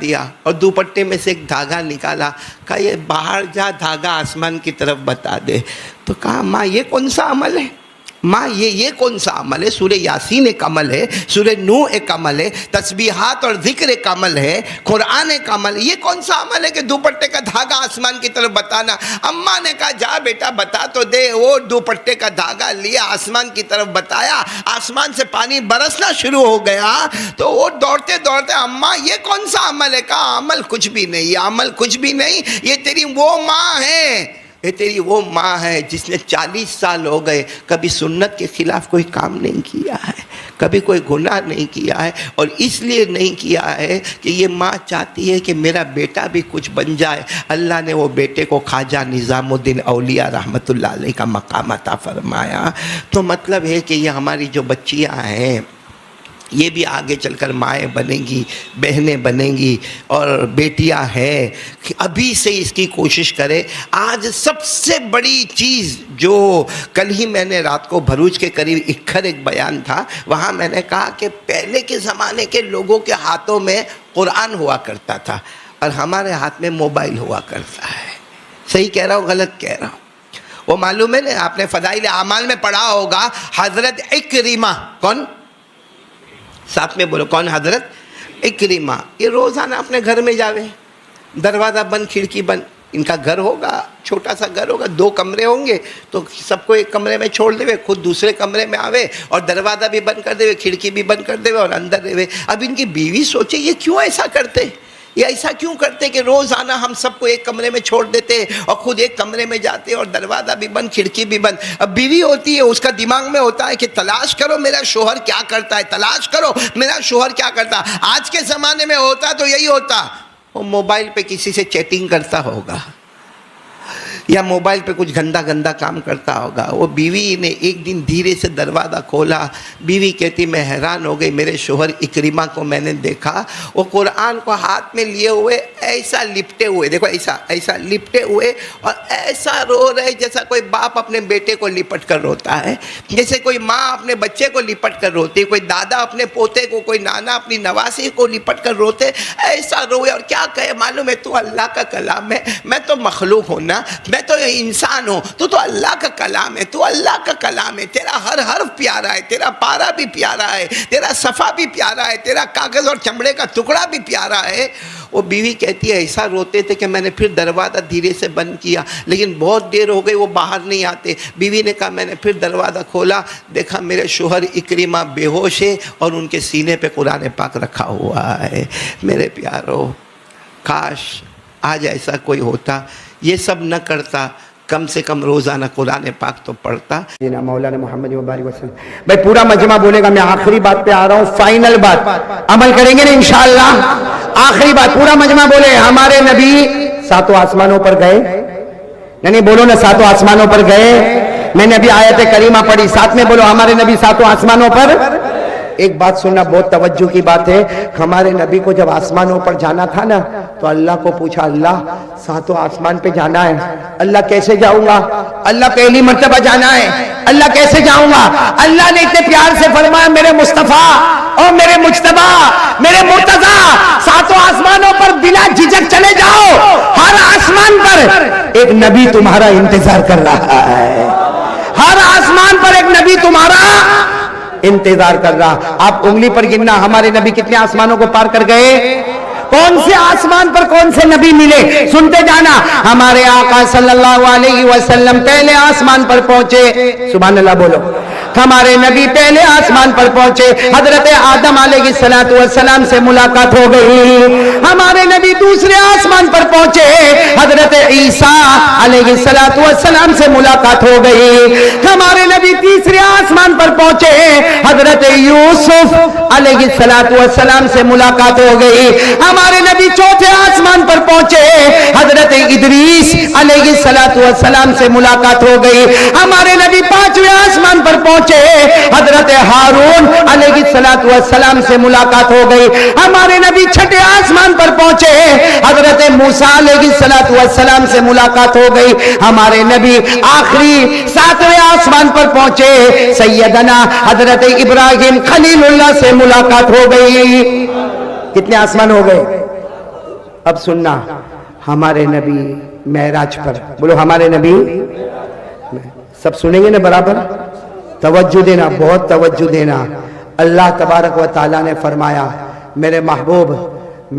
دیا اور دوپٹے میں سے ایک دھاگا نکالا، کہا یہ باہر جا دھاگا آسمان کی طرف بتا دے۔ تو کہا ماں یہ کون سا عمل ہے؟ ماں یہ کون سا عمل ہے؟ سورہ یاسین ایک عمل ہے، سورہ نو ایک عمل ہے، تسبیحات اور ذکر ایک عمل ہے، قرآن ایک عمل ہے، یہ کون سا عمل ہے کہ دوپٹے کا دھاگا آسمان کی طرف بتانا؟ اماں نے کہا جا بیٹا بتا تو دے۔ وہ دوپٹے کا دھاگا لیا، آسمان کی طرف بتایا، آسمان سے پانی برسنا شروع ہو گیا۔ تو وہ دوڑتے اماں یہ کون سا عمل ہے؟ کہا عمل کچھ بھی نہیں، یہ عمل کچھ بھی نہیں، یہ تیری وہ ماں ہے، یہ تیری وہ ماں ہے جس نے 40 سال ہو گئے کبھی سنت کے خلاف کوئی کام نہیں کیا ہے، کبھی کوئی گناہ نہیں کیا ہے، اور اس لیے نہیں کیا ہے کہ یہ ماں چاہتی ہے کہ میرا بیٹا بھی کچھ بن جائے۔ اللہ نے وہ بیٹے کو خواجہ نظام الدین اولیاء رحمۃ اللہ علیہ کا مقام عطا فرمایا۔ تو مطلب ہے کہ یہ ہماری جو بچیاں ہیں یہ بھی آگے چل کر مائیں بنیں گی، بہنیں بنیں گی، اور بیٹیاں ہیں، ابھی سے اس کی کوشش کرے۔ آج سب سے بڑی چیز جو کل ہی میں نے رات کو بھروچ کے قریب اکھر ایک بیان تھا، وہاں میں نے کہا کہ پہلے کے زمانے کے لوگوں کے ہاتھوں میں قرآن ہوا کرتا تھا اور ہمارے ہاتھ میں موبائل ہوا کرتا ہے۔ صحیح کہہ رہا ہوں غلط کہہ رہا ہوں؟ وہ معلوم ہے نا، آپ نے فضائل اعمال میں پڑھا ہوگا، حضرت اکرمہ، کون؟ ساتھ میں بولو، کون؟ حضرت اکرمہ۔ یہ روزانہ اپنے گھر میں جاوے، دروازہ بند، کھڑکی بند، ان کا گھر ہوگا، چھوٹا سا گھر ہوگا، 2 کمرے ہوں گے، تو سب کو ایک کمرے میں چھوڑ دے، خود دوسرے کمرے میں آوے اور دروازہ بھی بند کر دے، کھڑکی بھی بند کر دے اور اندر رہے۔ اب ان کی بیوی سوچے یہ کیوں ایسا کرتے، یہ ایسا کیوں کرتے کہ روزانہ ہم سب کو ایک کمرے میں چھوڑ دیتے اور خود ایک کمرے میں جاتے اور دروازہ بھی بند، کھڑکی بھی بند۔ اب بیوی ہوتی ہے، اس کا دماغ میں ہوتا ہے کہ تلاش کرو میرا شوہر کیا کرتا ہے، تلاش کرو میرا شوہر کیا کرتا۔ آج کے زمانے میں ہوتا تو یہی ہوتا، وہ موبائل پہ کسی سے چیٹنگ کرتا ہوگا یا موبائل پہ کچھ گندا گندا کام کرتا ہوگا۔ وہ بیوی نے ایک دن دھیرے سے دروازہ کھولا، بیوی کہتی میں حیران ہو گئی، میرے شوہر اکرمہ کو میں نے دیکھا، وہ قرآن کو ہاتھ میں لیے ہوئے ایسا لپٹے ہوئے، دیکھو ایسا ایسا لپٹے ہوئے، اور ایسا رو رہے جیسا کوئی باپ اپنے بیٹے کو لپٹ کر روتا ہے، جیسے کوئی ماں اپنے بچے کو لپٹ کر روتی ہے، کوئی دادا اپنے پوتے کو، کوئی نانا اپنی نواسی کو لپٹ کر روتے، ایسا روئے۔ اور کیا کہے معلوم ہے، تو اللہ کا کلام ہے، میں تو مخلوق ہوں نا، میں تو انسان ہوں، تو اللہ کا کلام ہے، تو اللہ کا کلام ہے، تیرا ہر حرف پیارا ہے، تیرا پارا بھی پیارا ہے، تیرا صفحہ بھی پیارا ہے، تیرا کاغذ اور چمڑے کا ٹکڑا بھی پیارا ہے۔ وہ بیوی کہتی ہے ایسا روتے تھے کہ میں نے پھر دروازہ دھیرے سے بند کیا، لیکن بہت دیر ہو گئی وہ باہر نہیں آتے۔ بیوی نے کہا میں نے پھر دروازہ کھولا، دیکھا میرے شوہر اکرمہ بے ہوش ہے اور ان کے سینے پہ قرآن پاک رکھا ہوا ہے۔ میرے پیارو، کاش آج ایسا کوئی ہوتا، یہ سب نہ کرتا، کم سے کم روزانہ قرآن پاک تو پڑھتا۔ مولانا محمد وبارک وسلم۔ بھائی پورا مجمع بولے گا، میں آخری بات پہ آ رہا ہوں، فائنل بات، عمل کریں گے نا انشاءاللہ؟ آخری بات پورا مجمع بولے، ہمارے نبی 7 آسمانوں پر گئے، نہیں بولو نا 7 آسمانوں پر گئے۔ میں نے ابھی آیت کریمہ پڑھی، ساتھ میں بولو ہمارے نبی 7 آسمانوں پر۔ ایک بات سننا، بہت توجہ کی بات ہے، ہمارے نبی کو جب آسمانوں پر جانا تھا نا تو اللہ کو پوچھا، اللہ 7 آسمان پہ جانا ہے، اللہ کیسے جاؤں گا؟ اللہ پہلی مرتبہ جانا ہے، اللہ کیسے جاؤں گا؟ اللہ نے اتنے پیار سے فرمایا، میرے مصطفیٰ اور میرے مجتبیٰ، میرے مرتضیٰ، 7 آسمانوں پر بلا جھجک چلے جاؤ، ہر آسمان پر ایک نبی تمہارا انتظار کر رہا ہے، ہر آسمان پر ایک نبی تمہارا انتظار کر رہا۔ آپ انگلی پر گننا، ہمارے نبی کتنے آسمانوں کو پار کر گئے؟ کون سے آسمان پر کون سے نبی ملے؟ سنتے جانا، ہمارے آقا صلی اللہ علیہ وسلم پہلے آسمان پر پہنچے، سبحان اللہ بولو، ہمارے نبی پہلے آسمان پر پہنچے، حضرت آدم علیہ السلام سے ملاقات ہو گئی۔ ہمارے نبی دوسرے آسمان پر پہنچے، حضرت عیسیٰ علیہ السلام سے ملاقات ہو گئی۔ ہمارے نبی تیسرے آسمان پر پہنچے، حضرت یوسف علیہ السلام سے ملاقات ہو گئی۔ ہمارے نبی چوتھے آسمان پر پہنچے، حضرت ادریس علیہ السلام سے ملاقات ہو گئی۔ ہمارے نبی پانچویں آسمان پر پہنچے، حضرت ہارون علیہ السلام سے ملاقات ہو گئی۔ ہمارے نبی چھٹے آسمان پر پہنچے، حضرت موسیٰ علیہ السلام سے ملاقات ہو گئی۔ ہمارے نبی آخری 7ویں آسمان پر پہنچے، سیدنا حضرت ابراہیم خلیل اللہ سے ملاقات ہو گئی۔ کتنے آسمان ہو گئے؟ اب سننا، ہمارے نبی معراج پر، بولو ہمارے نبی، سب سنیں گے نا برابر؟ توجہ دینا، بہت توجہ دینا۔ اللہ تبارک و تعالیٰ نے فرمایا، میرے محبوب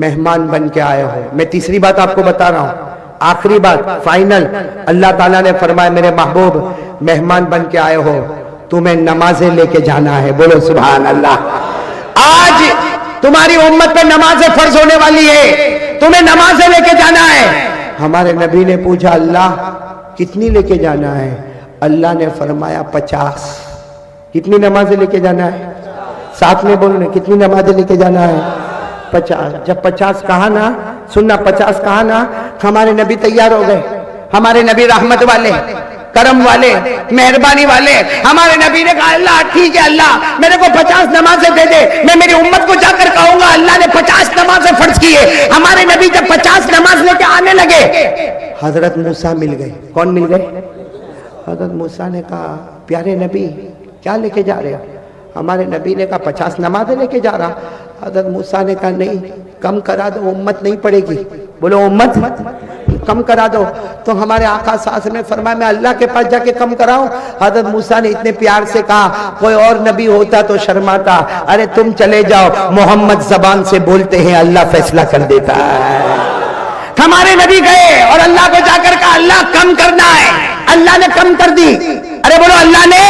مہمان بن کے آئے ہو۔ میں تیسری بات آپ کو بتا رہا ہوں، آخری بات فائنل۔ اللہ تعالیٰ نے فرمایا، میرے محبوب مہمان بن کے آئے ہو، تمہیں نمازیں لے کے جانا ہے، بولو سبحان اللہ۔ آج تمہاری امت پہ نمازیں فرض ہونے والی ہے، تمہیں نمازیں لے کے جانا ہے۔ ہمارے نبی نے پوچھا، اللہ کتنی لے کے جانا ہے؟ اللہ نے فرمایا 50۔ کتنی نمازیں لے کے جانا ہے؟ ساتھ میں بولو نا کتنی نمازیں لے کے جانا ہے؟ 50. جب 50 کہا نا، سننا 50 کہا نا، ہمارے نبی تیار ہو گئے. ہمارے نبی رحمت والے، کرم والے، مہربانی والے. ہمارے نبی نے کہا اللہ ٹھیک ہے، اللہ میرے کو 50 نمازیں دے دے، میں میری امت کو جا کر کہوں گا اللہ نے 50 نمازیں فرض کی ہے. ہمارے نبی جب 50 نماز لے کے آنے لگے، حضرت موسیٰ مل گئے. کون مل گئے؟ حضرت موسیٰ نے کہا پیارے نبی کیا لے کے جا رہے ہو؟ ہمارے نبی نے کہا 50 نمازیں لے کے جا رہا. حضرت موسیٰ نے کہا نہیں، کم کرا دو، امت نہیں پڑے گی. بولو امت کم کرا دو. تو ہمارے آقا صلی اللہ علیہ وسلم نے فرمایا میں اللہ کے پاس جا کے کم کراؤں؟ حضرت موسیٰ نے اتنے پیار سے کہا کوئی اور نبی ہوتا تو شرماتا، ارے تم چلے جاؤ، محمد زبان سے بولتے ہیں اللہ فیصلہ کر دیتا ہے. ہمارے نبی گئے اور اللہ کو جا کر کہا اللہ کم کرنا ہے. اللہ نے کم کر دی. ارے بولو اللہ نے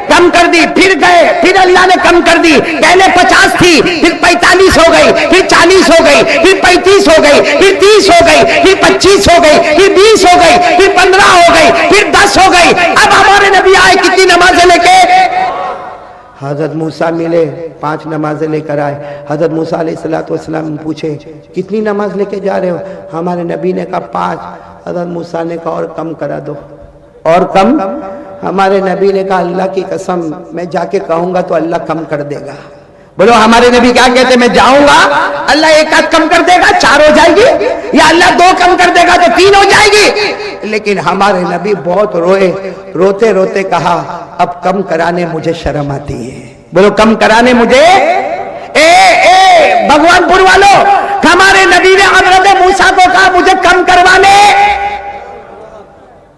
کم کر دی. پھر گئے، پھر اللہ نے کم کر دی. پہلے 50 تھی، پھر 45 ہو گئی، پھر 40 ہو گئی، پھر 35 ہو گئی، پھر 30 ہو گئی، پھر 25 ہو گئی، پھر 20 ہو گئی، پھر 15 ہو گئی، پھر 10 ہو گئی. اب ہمارے نبی آئے کتنی نمازیں لے کے؟ حضرت موسیٰ ملے، 5 نمازیں لے کر آئے. حضرت موسیٰ علیہ السلام پوچھے کتنی نماز لے کے جا رہے ہو؟ ہمارے نبی نے کہا 5. حضرت موسیٰ نے کہا اور کم کرا دو، اور کم. ہمارے نبی نے کہا اللہ کی قسم میں جا کے کہوں گا تو اللہ کم کر دے گا. بولو ہمارے نبی کیا کہتے ہیں؟ میں جاؤں گا اللہ 1 آدھ کم کر دے گا 4 ہو جائے گی، یا اللہ 2 کم کر دے گا تو 3 ہو جائے گی. لیکن ہمارے نبی بہت روئے، روتے روتے کہا اب کم کرانے مجھے شرم آتی ہے. بولو کم کرانے مجھے. بھگوان پور والوں، ہمارے نبی نے حضرت موسیٰ کو کہا مجھے کم کروانے،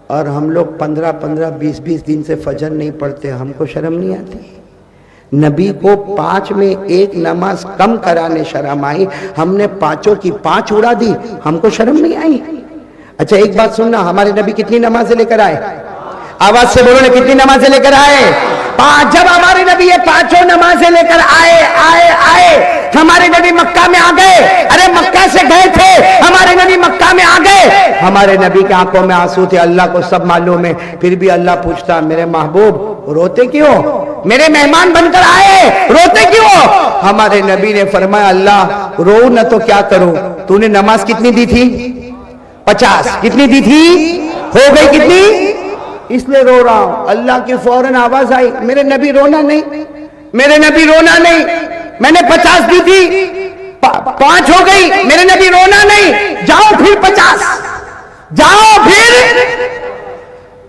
اور ہم لوگ 15 20 دن سے فجر نہیں پڑھتے، ہم کو شرم نہیں آتی؟ نبی کو 5 میں 1 نماز کم کرانے شرم آئی، ہم نے 5 کی 5 اڑا دی، ہم کو شرم نہیں آئی؟ اچھا ایک بات سننا، ہمارے نبی کتنی نمازیں لے کر آئے؟ آواز سے بولو نا کتنی نمازیں لے کر آئے؟ 5. جب ہمارے نبی یہ 5 نمازیں لے کر آئے ہمارے نبی مکہ میں آ گئے. ارے مکہ سے گئے تھے، ہمارے نبی مکہ میں آ گئے. ہمارے نبی کے آنکھوں میں آنسو تھے، اللہ کو سب معلوم ہے. پھر بھی اللہ پوچھتا میرے محبوب روتے کیوں؟ میرے مہمان بن کر آئے، روتے کیوں؟ ہمارے نبی نے فرمایا اللہ رو نہ تو کیا کروں، تو نے نماز کتنی دی تھی؟ 50. کتنی دی تھی؟ ہو گئی کتنی؟ اس لیے رو رہا ہوں. اللہ کی فوراً آواز آئی میرے نبی رونا نہیں، میرے نبی رونا نہیں. میں نے 50 دی تھی، 5 ہو گئی، میرے نبی رونا نہیں، جاؤ پھر 50، جاؤ پھر.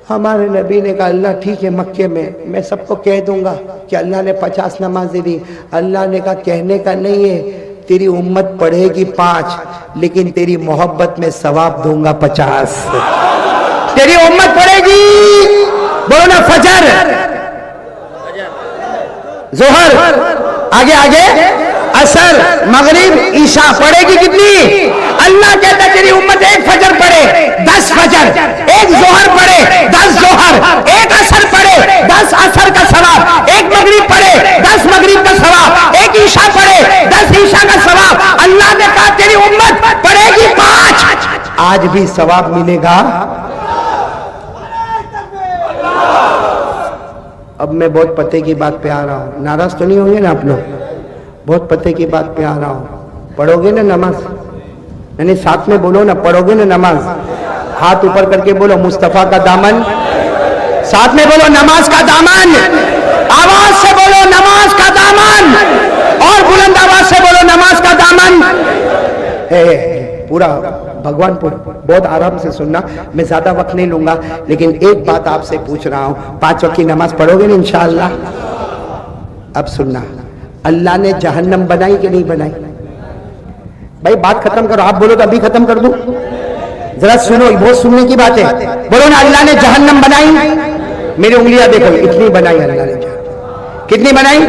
ہمارے نبی نے کہا اللہ ٹھیک ہے مکے میں سب کو کہہ دوں گا کہ اللہ نے 50 نمازیں دی. اللہ نے کہا کہنے کا نہیں ہے، تیری امت پڑھے گی 5، لیکن تیری محبت میں ثواب دوں گا 50. تیری امت پڑھے گی، بولو نا فجر، ظہر، آگے عصر، مغرب، عشاء پڑھے گی کتنی؟ اللہ کہتا ہے تیری امت 1 فجر پڑھے 10 فجر، 1 ظہر پڑھے 10 ظہر، 1 عصر پڑھے 10 عصر کا ثواب، 1 مغرب پڑھے 10 مغرب کا ثواب، 1 عشاء پڑھے 10 عشاء کا ثواب. اللہ نے کہا تیری امت پڑھے گی 5. آج بھی ثواب ملے گا. اب میں بہت پتے کی بات پہ آ رہا ہوں، ناراض تو نہیں ہوں گے نا آپ لوگ؟ بہت پتے کی بات پہ آ رہا ہوں. پڑھو گے نا نماز؟ یعنی ساتھ میں بولو نا پڑھو گے نا نماز؟ ہاتھ اوپر کر کے بولو مصطفیٰ کا دامن. ساتھ میں بولو نماز کا دامن. آواز سے بولو نماز کا دامن، اور بلند آواز سے بولو نماز کا دامن. پورا بھگوان پور بہت آرام سے سننا، میں زیادہ وقت نہیں لوں گا، لیکن ایک بات آپ سے پوچھ رہا ہوں، 5 وقت کی نماز پڑھو گے نا انشاءاللہ؟ اب سننا، اللہ نے جہنم بنائی کہ نہیں بنائی؟ بھائی بات ختم کرو، آپ بولو تو ابھی ختم کر دوں. ذرا سنو، بہت سننے کی بات ہے. بولو نا اللہ نے جہنم بنائی. میری انگلیاں دیکھو اتنی بنائی اللہ نے. کتنی بنائی؟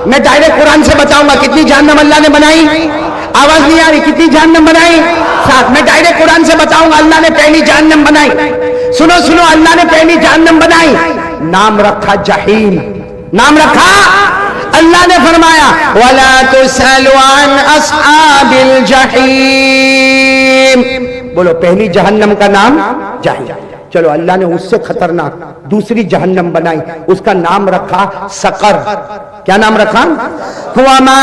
میں ڈائریکٹ قرآن سے بتاؤں گا کتنی جہنم اللہ نے بنائی. آواز نہیں آ رہی؟ کتنی جہنم بنائی؟ ساتھ میں ڈائریکٹ قرآن سے بتاؤں گا اللہ نے پہلی جہنم بنائی. سنو اللہ نے پہلی جہنم بنائی، نام رکھا جہیم. نام رکھا، اللہ نے فرمایا وَلَا تُسْأَلُ عَنْ أَصْحَابِ الْجَحِيمِ. بولو پہلی جہنم کا نام جہنم. چلو اللہ نے اس سے خطرناک دوسری جہنم بنائی، اس کا نام رکھا سقر. کیا نام رکھا؟ وما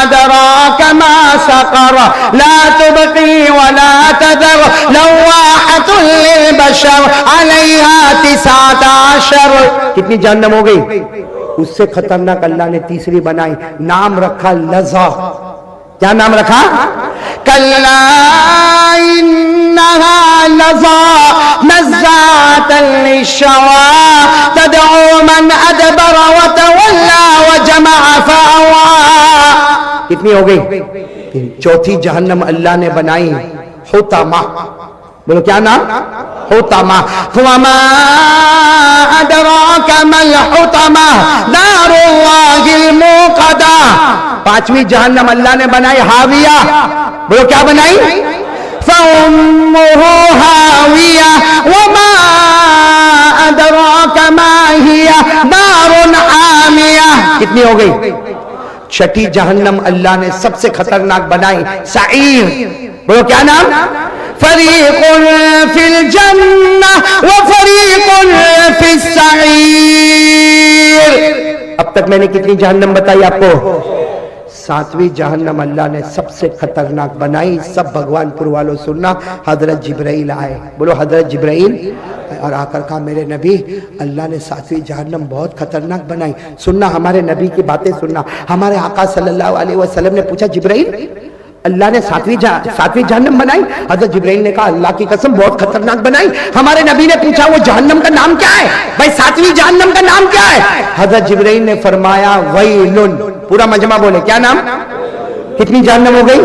أدراك ما سقر لا تبقي ولا تذر لواحة للبشر عليها 19. کتنی جہنم ہو گئی؟ اس سے خطرناک اللہ نے تیسری بنائی، نام رکھا لظا. کیا نام رکھا؟ کلا انہا لظا نزاعتا للشوا تدعو من ادبر وتولى وجمع فاوى. کتنی ہو گئی؟ چوتھی جہنم اللہ نے بنائی حطمہ. بولو کیا نام؟ حطمہ. وما ادراک ما الحطمہ نار اللہ الموقدہ. پانچویں جہنم اللہ نے بنائی حاویہ. بولو کیا بنائی؟ فَأُمُّهُ هَاوِيَةٌ وَمَا أَدْرَاكَ مَا هِيَ نَارٌ حَامِيَةٌ. کتنی ہو گئی؟ چھٹی جہنم اللہ نے سب سے خطرناک بنائی سعیر. بولو کیا نام؟ فَرِيقٌ فِي الْجَنَّةِ وَفَرِيقٌ فِي السَّعِيرِ. اب تک میں نے کتنی جہنم بتائی آپ کو؟ ساتویں جہنم اللہ نے سب سے خطرناک بنائی. سب بھگوان پور والوں سننا. حضرت جبرائیل آئے. بولو حضرت جبرائیل. اور آ کر کہا میرے نبی اللہ نے ساتویں جہنم بہت خطرناک بنائی. سننا ہمارے نبی کی باتیں سننا. ہمارے آقا صلی اللہ علیہ وسلم نے پوچھا جبرائیل اللہ نے ساتویں جہنم بنائی؟ حضرت جبرائیل نے کہا اللہ کی قسم بہت خطرناک بنائی. ہمارے نبی نے پوچھا وہ جہنم کا نام کیا ہے بھائی؟ ساتویں جہنم کا نام کیا ہے؟ حضرت جبرائیل نے فرمایا ویلن. پورا مجمع بولے کیا نام؟ کتنی جہنم ہو گئی؟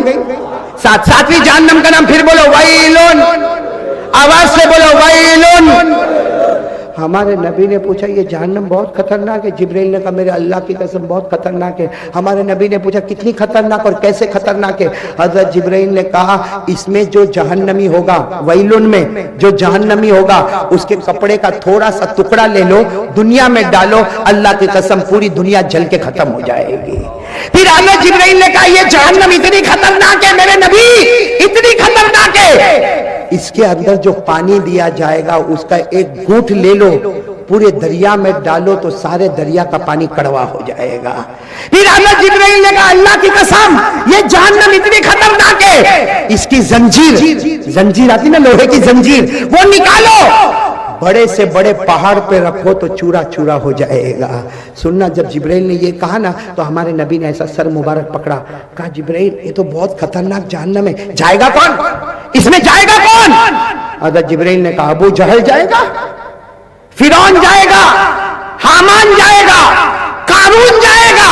ساتویں جہنم کا نام. پھر بولو ویلن. آواز سے بولو ویلن. ہمارے نبی نے پوچھا یہ جہنم بہت خطرناک ہے. جبرائیل نے کہا میرے اللہ کی قسم بہت خطرناک ہے. ہمارے نبی نے پوچھا کتنی خطرناک اور کیسے خطرناک ہے؟ حضرت جبرائیل نے کہا اس میں جو جہنمی ہوگا ویلن میں جو جہنمی ہوگا اس کے کپڑے کا تھوڑا سا ٹکڑا لے لو دنیا میں ڈالو اللہ کی قسم پوری دنیا جل کے ختم ہو جائے گی. پھر حضرت جبرائیل نے کہا یہ جہنم اتنی خطرناک ہے میرے نبی اتنی خطرناک ہے اس کے اندر جو پانی دیا جائے گا اس کا ایک گھونٹ لے لو پورے دریا میں ڈالو تو سارے دریا کا پانی کڑوا ہو جائے گا. پھر حضرت جبرائیل نے کہا اللہ کی قسم یہ جہنم اتنی خطرناک ہے اس کی زنجیر آتی نا لوہے کی زنجیر وہ نکالو بڑے سے بڑے پہاڑ پہ رکھو تو چورا چورا ہو جائے گا. سننا جب جبرائیل نے یہ کہا نا تو ہمارے نبی نے ایسا سر مبارک پکڑا. کہا جبرائیل یہ تو بہت خطرناک جہنم ہے جائے گا کون اس میں جائے گا کون؟ حضرت جبرائیل نے کہا ابو جہل جائے گا فرعون جائے گا حامان جائے گا قارون جائے گا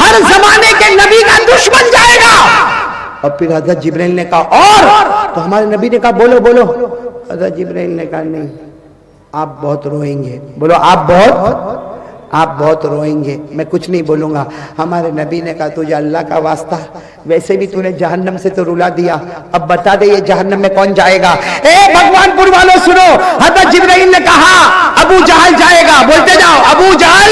ہر زمانے کے نبی کا دشمن جائے گا. اور پھر حضرت جبرائیل نے کہا اور تو ہمارے نبی نے کہا بولو بولو. حضرت جبرائیل نے کہا نہیں آپ بہت روئیں گے. بولو آپ بہت روئیں گے میں کچھ نہیں بولوں گا. ہمارے نبی نے کہا تجھے اللہ کا واسطہ ویسے بھی تو نے جہنم سے تو رلا دیا اب بتا دے یہ جہنم میں کون جائے گا؟ اے بھگوان پور والوں سنو حضرت جبرائیل نے کہا ابو جہل جائے گا. بولتے جاؤ ابو جہل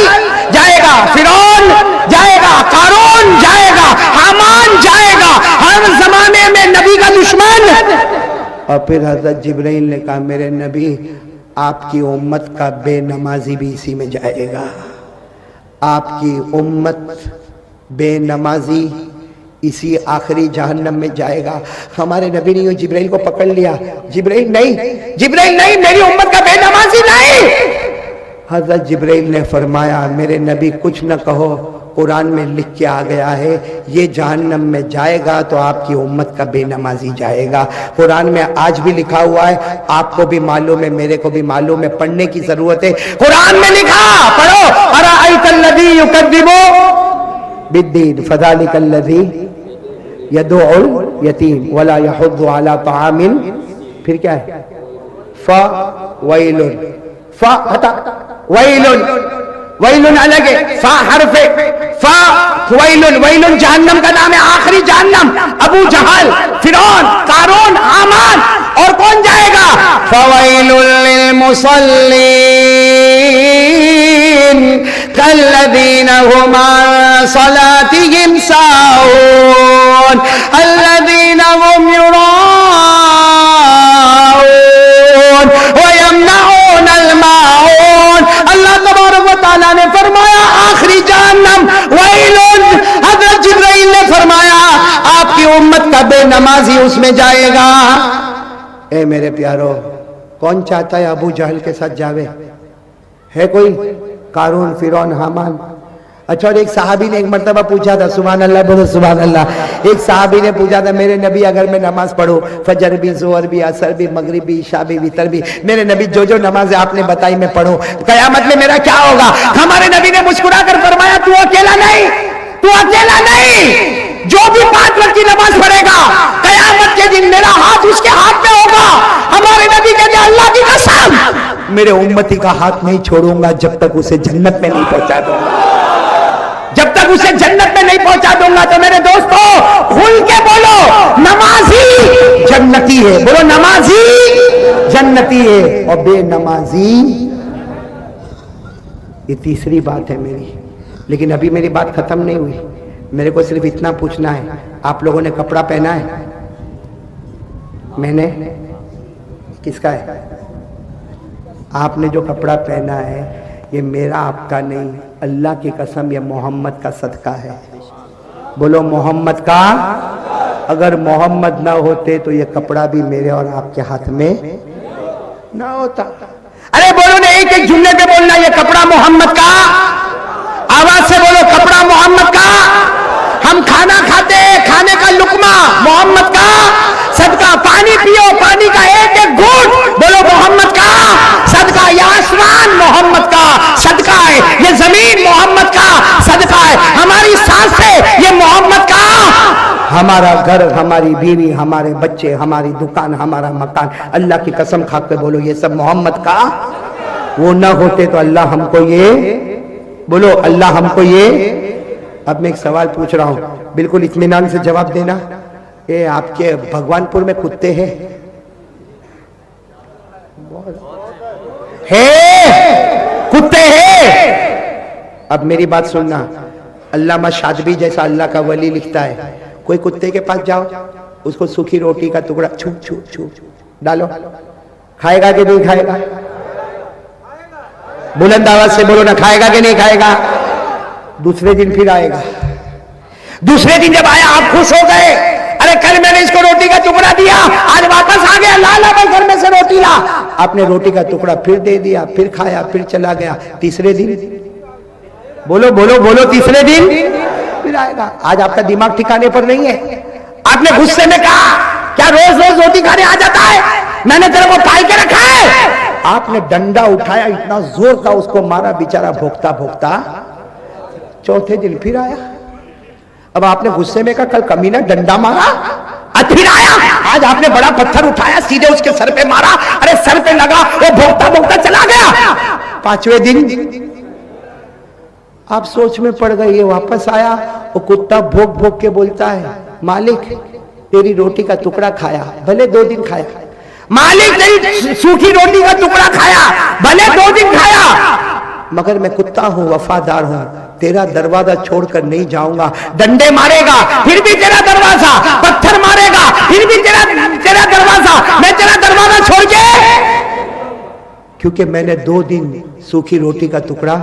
جائے گا فرعون جائے گا قارون جائے گا حامان جائے گا ہر زمانے میں نبی کا دشمن. اور پھر حضرت جبرائیل نے کہا میرے نبی آپ کی امت کا بے نمازی بھی اسی میں جائے گا. آپ کی امت بے نمازی اسی آخری جہنم میں جائے گا. ہمارے نبی نے جبرائیل کو پکڑ لیا. جبرائیل نہیں میری امت کا بے نمازی نہیں. حضرت جبرائیل نے فرمایا میرے نبی کچھ نہ کہو قرآن میں لکھ کے آ گیا ہے یہ جہنم میں جائے گا تو آپ کی امت کا بے نمازی جائے گا. قرآن میں آج بھی لکھا ہوا ہے آپ کو بھی معلوم ہے میرے کو بھی معلوم ہے پڑھنے کی ضرورت ہے. قرآن میں لکھا پڑھو ارأیت الذی یکذب بالدین فذلک الذی یدعو الیتیم ولا یحض علی طعام پھر کیا ہے فویل ویلن الگ ہے فا حرف فا ویلن جہنم کا نام ہے آخری جہنم. ابو جہل فرعون قارون حامان اور کون جائے گا؟ فویل للمصلین الذین هم عن صلاتهم ساہون الذین هم یراؤون ویمنعون الماعون. اللہ تبارک و تعالیٰ نے فرمایا امت کا بے نمازی اس میں جائے گا۔ اے میرے پیارو، کون چاہتا ہے ابو جہل کے ساتھ جاوے؟ ہے کوئی؟ قارون، فرعون، حامان۔ اچھا، اور ایک صحابی نے ایک مرتبہ پوچھا تھا، سبحان اللہ بولو سبحان اللہ، ایک صحابی نے پوچھا تھا میرے نبی اگر میں نماز پڑھوں، فجر بھی، ظہر بھی، عصر بھی، مغرب بھی، عشاء بھی، وتر بھی، میرے نبی جو نمازیں آپ نے بتائی میں پڑھوں، قیامت میں میرا کیا ہوگا؟ ہمارے نبی نے مسکرا کر فرمایا تو اکیلا نہیں، تو اکیلا نہیں، جو بھی 5 وقت کی نماز پڑھے گا قیامت کے دن میرا ہاتھ اس کے ہاتھ میں ہوگا۔ ہمارے نبی کہتے ہیں اللہ کی قسم میرے امتی کا ہاتھ نہیں چھوڑوں گا جب تک اسے جنت میں نہیں پہنچا دوں گا، جب تک اسے جنت میں نہیں پہنچا دوں گا۔ تو میرے دوستو کھل کے بولو، نمازی جنتی ہے، بولو نمازی جنتی ہے، اور بے نمازی۔ یہ تیسری بات ہے میری، لیکن ابھی میری بات ختم نہیں ہوئی۔ میرے کو صرف اتنا پوچھنا ہے، آپ لوگوں نے کپڑا پہنا ہے؟ میں نے؟ کس کا ہے؟ آپ نے جو کپڑا پہنا ہے یہ میرا آپ کا نہیں، اللہ کی قسم یہ محمد کا صدقہ ہے۔ بولو محمد کا۔ اگر محمد نہ ہوتے تو یہ کپڑا بھی میرے اور آپ کے ہاتھ میں نہ ہوتا۔ ارے بولو نا، ایک ایک جملے پہ بولنا، یہ کپڑا محمد کا۔ آواز سے بولو، کپڑا محمد کا۔ ہم کھانا کھاتے ہیں، کھانے کا لقمہ محمد کا صدقہ۔ پانی پیو، پانی کا ایک ایک گھونٹ بولو محمد کا صدقہ۔ یہ آسمان محمد کا صدقہ ہے، یہ زمین محمد کا صدقہ ہے، ہماری سانسیں یہ محمد کا۔ ہمارا گھر، ہماری بیوی، ہمارے بچے، ہماری دکان، ہمارا مکان، اللہ کی قسم کھا کے بولو یہ سب محمد کا۔ وہ نہ ہوتے تو اللہ ہم کو یہ، بولو اللہ ہم کو یہ۔ اب میں ایک سوال پوچھ رہا ہوں، بالکل اطمینان سے جواب دینا۔ یہ آپ کے بھگوان پور میں کتے ہیں؟ کتے ہیں؟ اب میری بات سننا، علامہ شاطبی جیسا اللہ کا ولی لکھتا ہے، کوئی کتے کے پاس جاؤ، اس کو سوکھی روٹی کا ٹکڑا چھوپ چھوپ چھوپ ڈالو، کھائے گا کہ نہیں کھائے گا؟ بلند آواز سے بولو نا، کھائے گا کہ نہیں کھائے گا؟ دوسرے دن پھر آئے گا۔ دوسرے دن جب آیا آپ خوش ہو گئے، ارے کل میں نے اس کو روٹی کا ٹکڑا دیا، آج واپس آ گیا، لا بھائی گھر میں سے روٹی لا۔ آپ نے روٹی کا ٹکڑا پھر دے دیا، پھر کھایا، پھر چلا گیا۔ تیسرے دن بولو بولو بولو، تیسرے دن پھر آئے گا۔ آج آپ کا دماغ ٹھکانے پر نہیں ہے؟ آپ نے غصے میں کہا کیا روز روز روٹی کھانے آ جاتا ہے؟ میں نے تیرے کو پال کے رکھا ہے۔ آپ نے ڈنڈا اٹھایا، اتنا زور کا اس کو مارا، بیچارہ بھوکتا بھوکتا چوتھے دن پھر آیا۔ اب آپ نے غصے میں کہا کل کمینہ ڈنڈا مارا، آج پھر آیا۔ آج آپ نے بڑا پتھر اٹھایا، سیدھے اس کے سر پہ مارا، ارے سر پہ لگا، وہ بھوکتا بھوکتا چلا گیا۔ پانچویں دن آپ سوچ میں پڑ گئے، یہ واپس آیا، وہ کتا بھوک بھوک کے بولتا ہے مالک تیری روٹی کا ٹکڑا کھایا، بھلے 2 دن کھایا، مالک تیری سوکھی روٹی کا ٹکڑا کھایا، بھلے 2 دن کھایا، مگر میں کتا ہوں، وفادار ہوں، تیرا دروازہ چھوڑ کر نہیں جاؤں گا۔ ڈنڈے مارے گا پھر بھی تیرا دروازہ، پتھر مارے گا پھر بھی تیرا دروازہ، میں تیرا دروازہ چھوڑ کے، کیونکہ میں نے 2 دن سوکھی روٹی کا ٹکڑا۔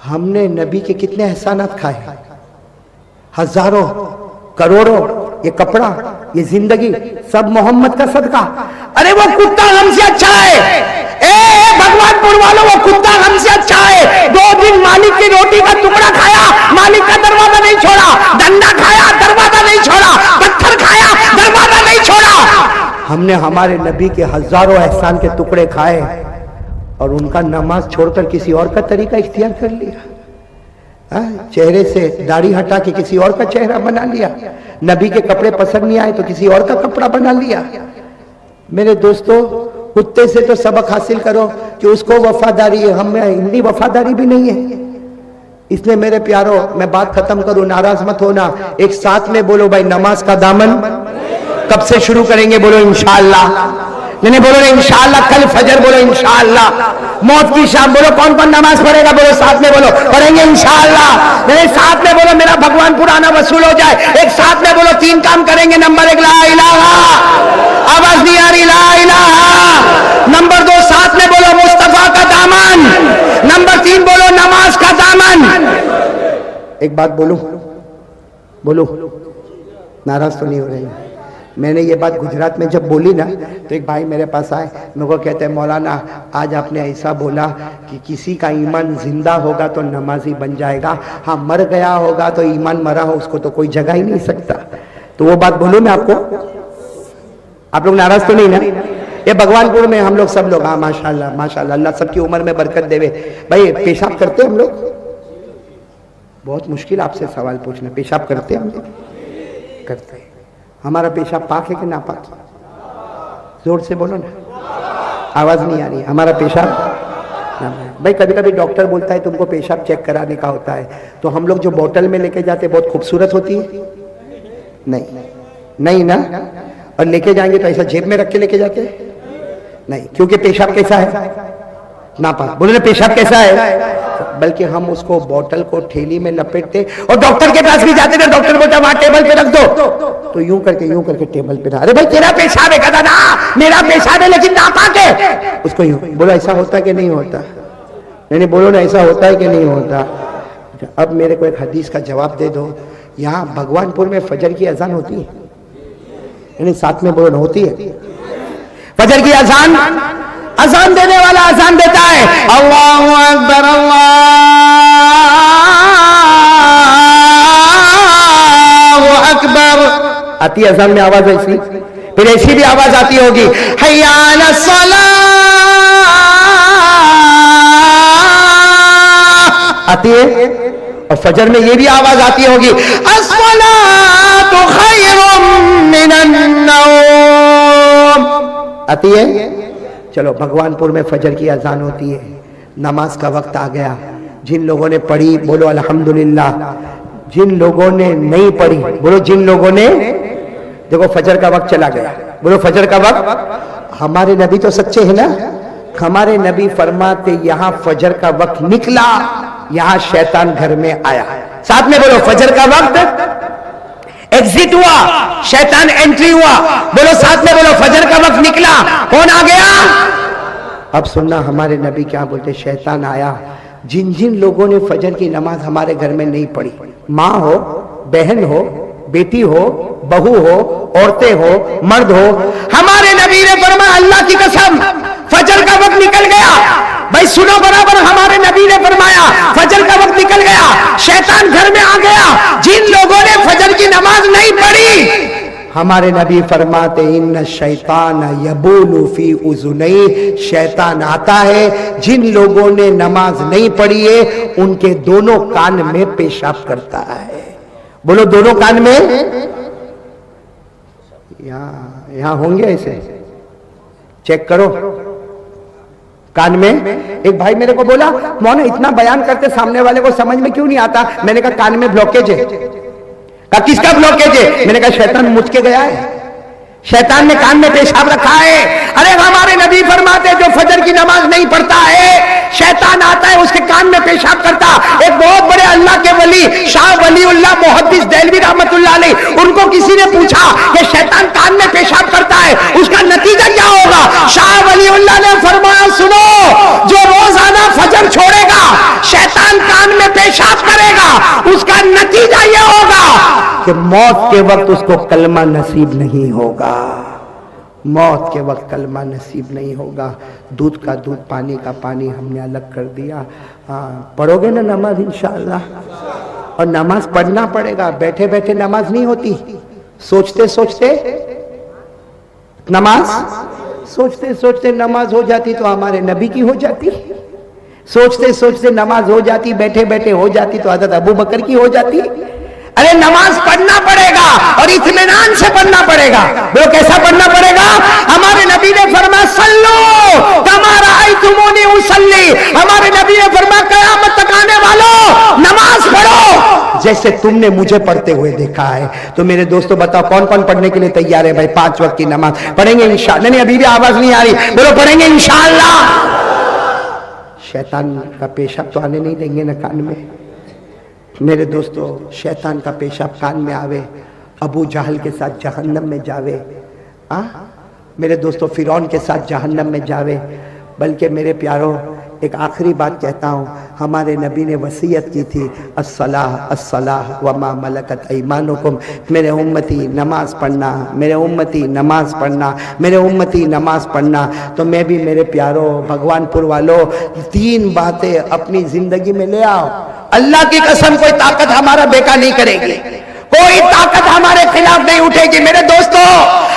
ہم نے نبی کے کتنے احسانات کھائے، ہزاروں کروڑوں، یہ کپڑا، یہ زندگی، سب محمد کا صدقہ۔ ارے وہ کتا ہم سے اچھا ہے، اے بھگوان پور والوں، وہ کتا ہم سے اچھا ہے۔ 2 دن مالک کی روٹی کا ٹکڑا کھایا، مالک کا دروازہ نہیں چھوڑا، ڈنڈا کھایا، دروازہ نہیں چھوڑا، پتھر کھایا، دروازہ نہیں چھوڑا۔ ہم نے ہمارے نبی کے ہزاروں احسان کے ٹکڑے کھائے اور ان کا نماز چھوڑ کر کسی اور کا طریقہ اختیار کر لیا، چہرے سے داڑھی ہٹا کے کسی اور کا چہرہ بنا لیا، نبی کے کپڑے پسند نہیں آئے تو کسی اور کا کپڑا بنا لیا۔ میرے دوستو، کتے سے تو سبق حاصل کرو کہ اس کو وفاداری ہے، ہم میں اتنی وفاداری بھی نہیں ہے۔ اس لیے میرے پیارو، میں بات ختم کروں، ناراض مت ہونا، ایک ساتھ میں بولو بھائی، نماز کا دامن کب سے شروع کریں گے؟ بولو انشاءاللہ، نہیں بولو انشاءاللہ، کل فجر بولو انشاءاللہ، موت کی شام بولو، کون کون نماز پڑھے گا؟ بولو ساتھ میں بولو، پڑھیں گے انشاءاللہ، نہیں ساتھ میں بولو میرا بھگوان پرانا وصول ہو جائے، ایک ساتھ میں بولو 3 کام کریں گے۔ نمبر 1 لا الہ، آواز نہیں آ رہی، لا الہ۔ نمبر 2 ساتھ میں بولو مصطفیٰ کا دامن۔ نمبر 3 بولو نماز کا دامن۔ ایک بات بولو، بولو ناراض تو نہیں ہو رہے ہیں؟ میں نے یہ بات گجرات میں جب بولی نا تو ایک بھائی میرے پاس آئے، میرے کو کہتے ہیں مولانا آج آپ نے ایسا بولا کہ کسی کا ایمان زندہ ہوگا تو نمازی بن جائے گا، ہاں مر گیا ہوگا تو ایمان مرا ہو اس کو تو کوئی جگہ ہی نہیں سکتا۔ تو وہ بات بولوں میں آپ کو، آپ لوگ ناراض تو نہیں نا؟ یہ بھگوان پور میں ہم لوگ سب لوگ، ہاں ماشاءاللہ ماشاءاللہ، اللہ سب کی عمر میں برکت دے۔ بھائی پیشاب کرتے ہم لوگ؟ بہت مشکل آپ سے سوال پوچھنا، پیشاب کرتے ہم لوگ؟ کرتے ہیں۔ ہمارا پیشاب پاک ہے کہ ناپاک؟ زور سے بولو نا، آواز نہیں آ رہی۔ ہمارا پیشاب، بھائی کبھی کبھی ڈاکٹر بولتا ہے تم کو پیشاب چیک کرانے کا ہوتا ہے، تو ہم لوگ جو بوتل میں لے کے جاتے بہت خوبصورت ہوتی ہے؟ نہیں نا؟ اور لے کے جائیں گے تو ایسا جیب میں رکھ کے لے کے جاتے؟ نہیں، کیونکہ پیشاب کیسا ہے؟ ناپاک۔ بولے نا پیشاب کیسا ہے؟ بلکہ ہم اس کو بوتل کو تھیلی میں لپیٹتے اور ڈاکٹر کے پاس بھی جاتے تھے، ڈاکٹر بولتا وہاں ٹیبل پہ رکھ دو، تو یوں کر کے ٹیبل پہ رکھ، ارے بھائی تیرا پیشاب ہے، کہتا نا میرا پیشاب ہے لیکن ناپاک ہے، اس کو یوں بولو ایسا ہوتا ہے کہ نہیں ہوتا؟ نہیں بولو نا ایسا ہوتا ہے کہ نہیں ہوتا؟ اب میرے کو ایک حدیث کا جواب دے دو، یہاں بھگوان پور میں فجر کی اذان ہوتی ہے؟ یعنی ساتھ میں بولو نا، ہوتی ہے فجر کی اذان؟ اذان دینے والا اذان دیتا ہے اللہ اکبر اللہ اکبر، آتی ہے اذان میں آواز ایسی، پھر ایسی بھی آواز آتی ہوگی حی علی الصلاۃ، آتی ہے، اور فجر میں یہ بھی آواز آتی ہوگی الصلاۃ خیر من النوم، آتی ہے۔ چلو بھگوان پور میں فجر کی اذان ہوتی ہے، نماز کا وقت آ گیا، جن لوگوں نے پڑھی بولو الحمدللہ، جن لوگوں نے نہیں پڑھی بولو جن لوگوں نے، دیکھو فجر کا وقت چلا گیا، بولو فجر کا وقت۔ ہمارے نبی تو سچے ہیں نا، ہمارے نبی فرماتے یہاں فجر کا وقت نکلا، یہاں شیطان گھر میں آیا، ساتھ میں بولو فجر کا وقت ایگزٹ ہوا، شیطان انٹری ہوا، بولو ساتھ میں بولو فجر کا وقت نکلا، کون آ گیا؟ اب سننا ہمارے نبی کیا بولتے، شیطان آیا، جن جن لوگوں نے فجر کی نماز ہمارے گھر میں نہیں پڑھی، ماں ہو، بہن ہو، بیٹی ہو، بہو ہو، عورتیں ہو، مرد ہو، ہمارے نبی نے فرمایا اللہ کی قسم فجر کا وقت نکل گیا، بھائی سنو برابر، ہمارے نبی نے فرمایا فجر کا وقت نکل گیا، شیطان گھر میں آ گیا، جن لوگوں نے فجر کی نماز نہیں پڑھی، ہمارے نبی فرماتے ان الشیطان یبول فی اذنیہ، شیطان آتا ہے جن لوگوں نے نماز نہیں پڑھی ہے ان کے دونوں کان میں پیشاب کرتا ہے، بولو دونوں کان میں، یہاں ہوں گے ایسے، چیک کرو کان میں۔ ایک بھائی میرے کو بولا مولانا اتنا بیان کرتے سامنے والے کو سمجھ میں کیوں نہیں آتا؟ میں نے کہا کان میں بلوکیج ہے، کہا کس کا بلوکیج ہے؟ میں نے کہا شیطان مجھ کے گیا ہے، شیطان نے کان میں پیشاب رکھا ہے۔ ارے ہمارے نبی فرماتے جو فجر کی نماز نہیں پڑھتا ہے شیطان آتا ہے اس کے کان میں پیشاب کرتا۔ ایک بہت بڑے اللہ کے ولی شاہ ولی اللہ محدث دہلوی رحمت اللہ علیہ، ان کو کسی نے پوچھا کہ شیطان کان میں پیشاب کرتا ہے اس کا نتیجہ کیا ہوگا؟ شاہ ولی اللہ نے فرمایا سنو، جو روزانہ فجر چھوڑے گا شیطان کان میں پیشاب کرے گا، اس کا نتیجہ یہ ہوگا کہ موت کے وقت اس کو کلمہ نصیب نہیں ہوگا، موت کے وقت کلمہ نصیب نہیں ہوگا۔ دودھ کا دودھ، پانی کا پانی ہم نے الگ کر دیا۔ پڑھو گے نا نماز انشاءاللہ؟ اور نماز پڑھنا پڑے گا، بیٹھے بیٹھے نماز نہیں ہوتی، سوچتے سوچتے نماز، سوچتے سوچتے نماز ہو جاتی تو ہمارے نبی کی ہو جاتی، سوچتے سوچتے نماز ہو جاتی، بیٹھے بیٹھے ہو جاتی تو حضرت ابو بکر کی ہو جاتی۔ ارے نماز پڑھنا پڑے گا اور اطمینان سے پڑھنا پڑے گا۔ وہ کیسا پڑھنا پڑے گا؟ ہمارے نبی نے فرمایا صلو کما رأیتمونی اصلی، ہمارے نبی نے فرمایا قیامت تک آنے والوں نماز پڑھو جیسے تم نے مجھے پڑھتے ہوئے دیکھا ہے۔ تو میرے دوستو بتاؤ کون کون پڑھنے کے لیے تیار ہے؟ بھائی 5 وقت کی نماز پڑھیں گے انشاءاللہ؟ نہیں ابھی بھی آواز نہیں آ رہی، بولو پڑھیں گے انشاءاللہ۔ شیطان کا پیشاب تو آنے نہیں دیں گے نا کان میں۔ میرے دوستو شیطان کا پیشاب کان میں آوے، ابو جہل کے ساتھ جہنم میں جاوے، میرے دوستو فرعون کے ساتھ جہنم میں جاوے۔ بلکہ میرے پیاروں ایک آخری بات کہتا ہوں، ہمارے نبی نے وصیت کی تھی الصلاح الصلاح وما ملکت ایمانکم، میرے امتی نماز پڑھنا، میرے امتی نماز پڑھنا، میرے امتی نماز پڑھنا۔ تو میں بھی میرے پیارو بھگوان پور والوں 3 باتیں اپنی زندگی میں لے آؤ۔ اللہ کی قسم کوئی طاقت ہمارا بیکا نہیں کرے گی، کوئی طاقت ہمارے خلاف نہیں اٹھے گی۔ میرے دوستو،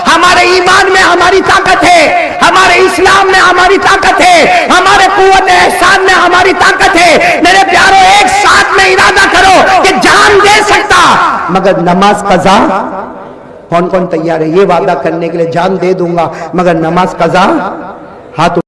ہمارے ایمان میں ہماری طاقت ہے، ہمارے اسلام میں ہماری طاقت ہے، ہمارے قوت احسان میں ہماری طاقت ہے۔ میرے پیارو، ایک ساتھ میں ارادہ کرو کہ جان دے سکتا مگر نماز قضا، کون کون تیار ہے یہ وعدہ کرنے کے لیے؟ جان دے دوں گا مگر نماز قضا؟ ہاتھ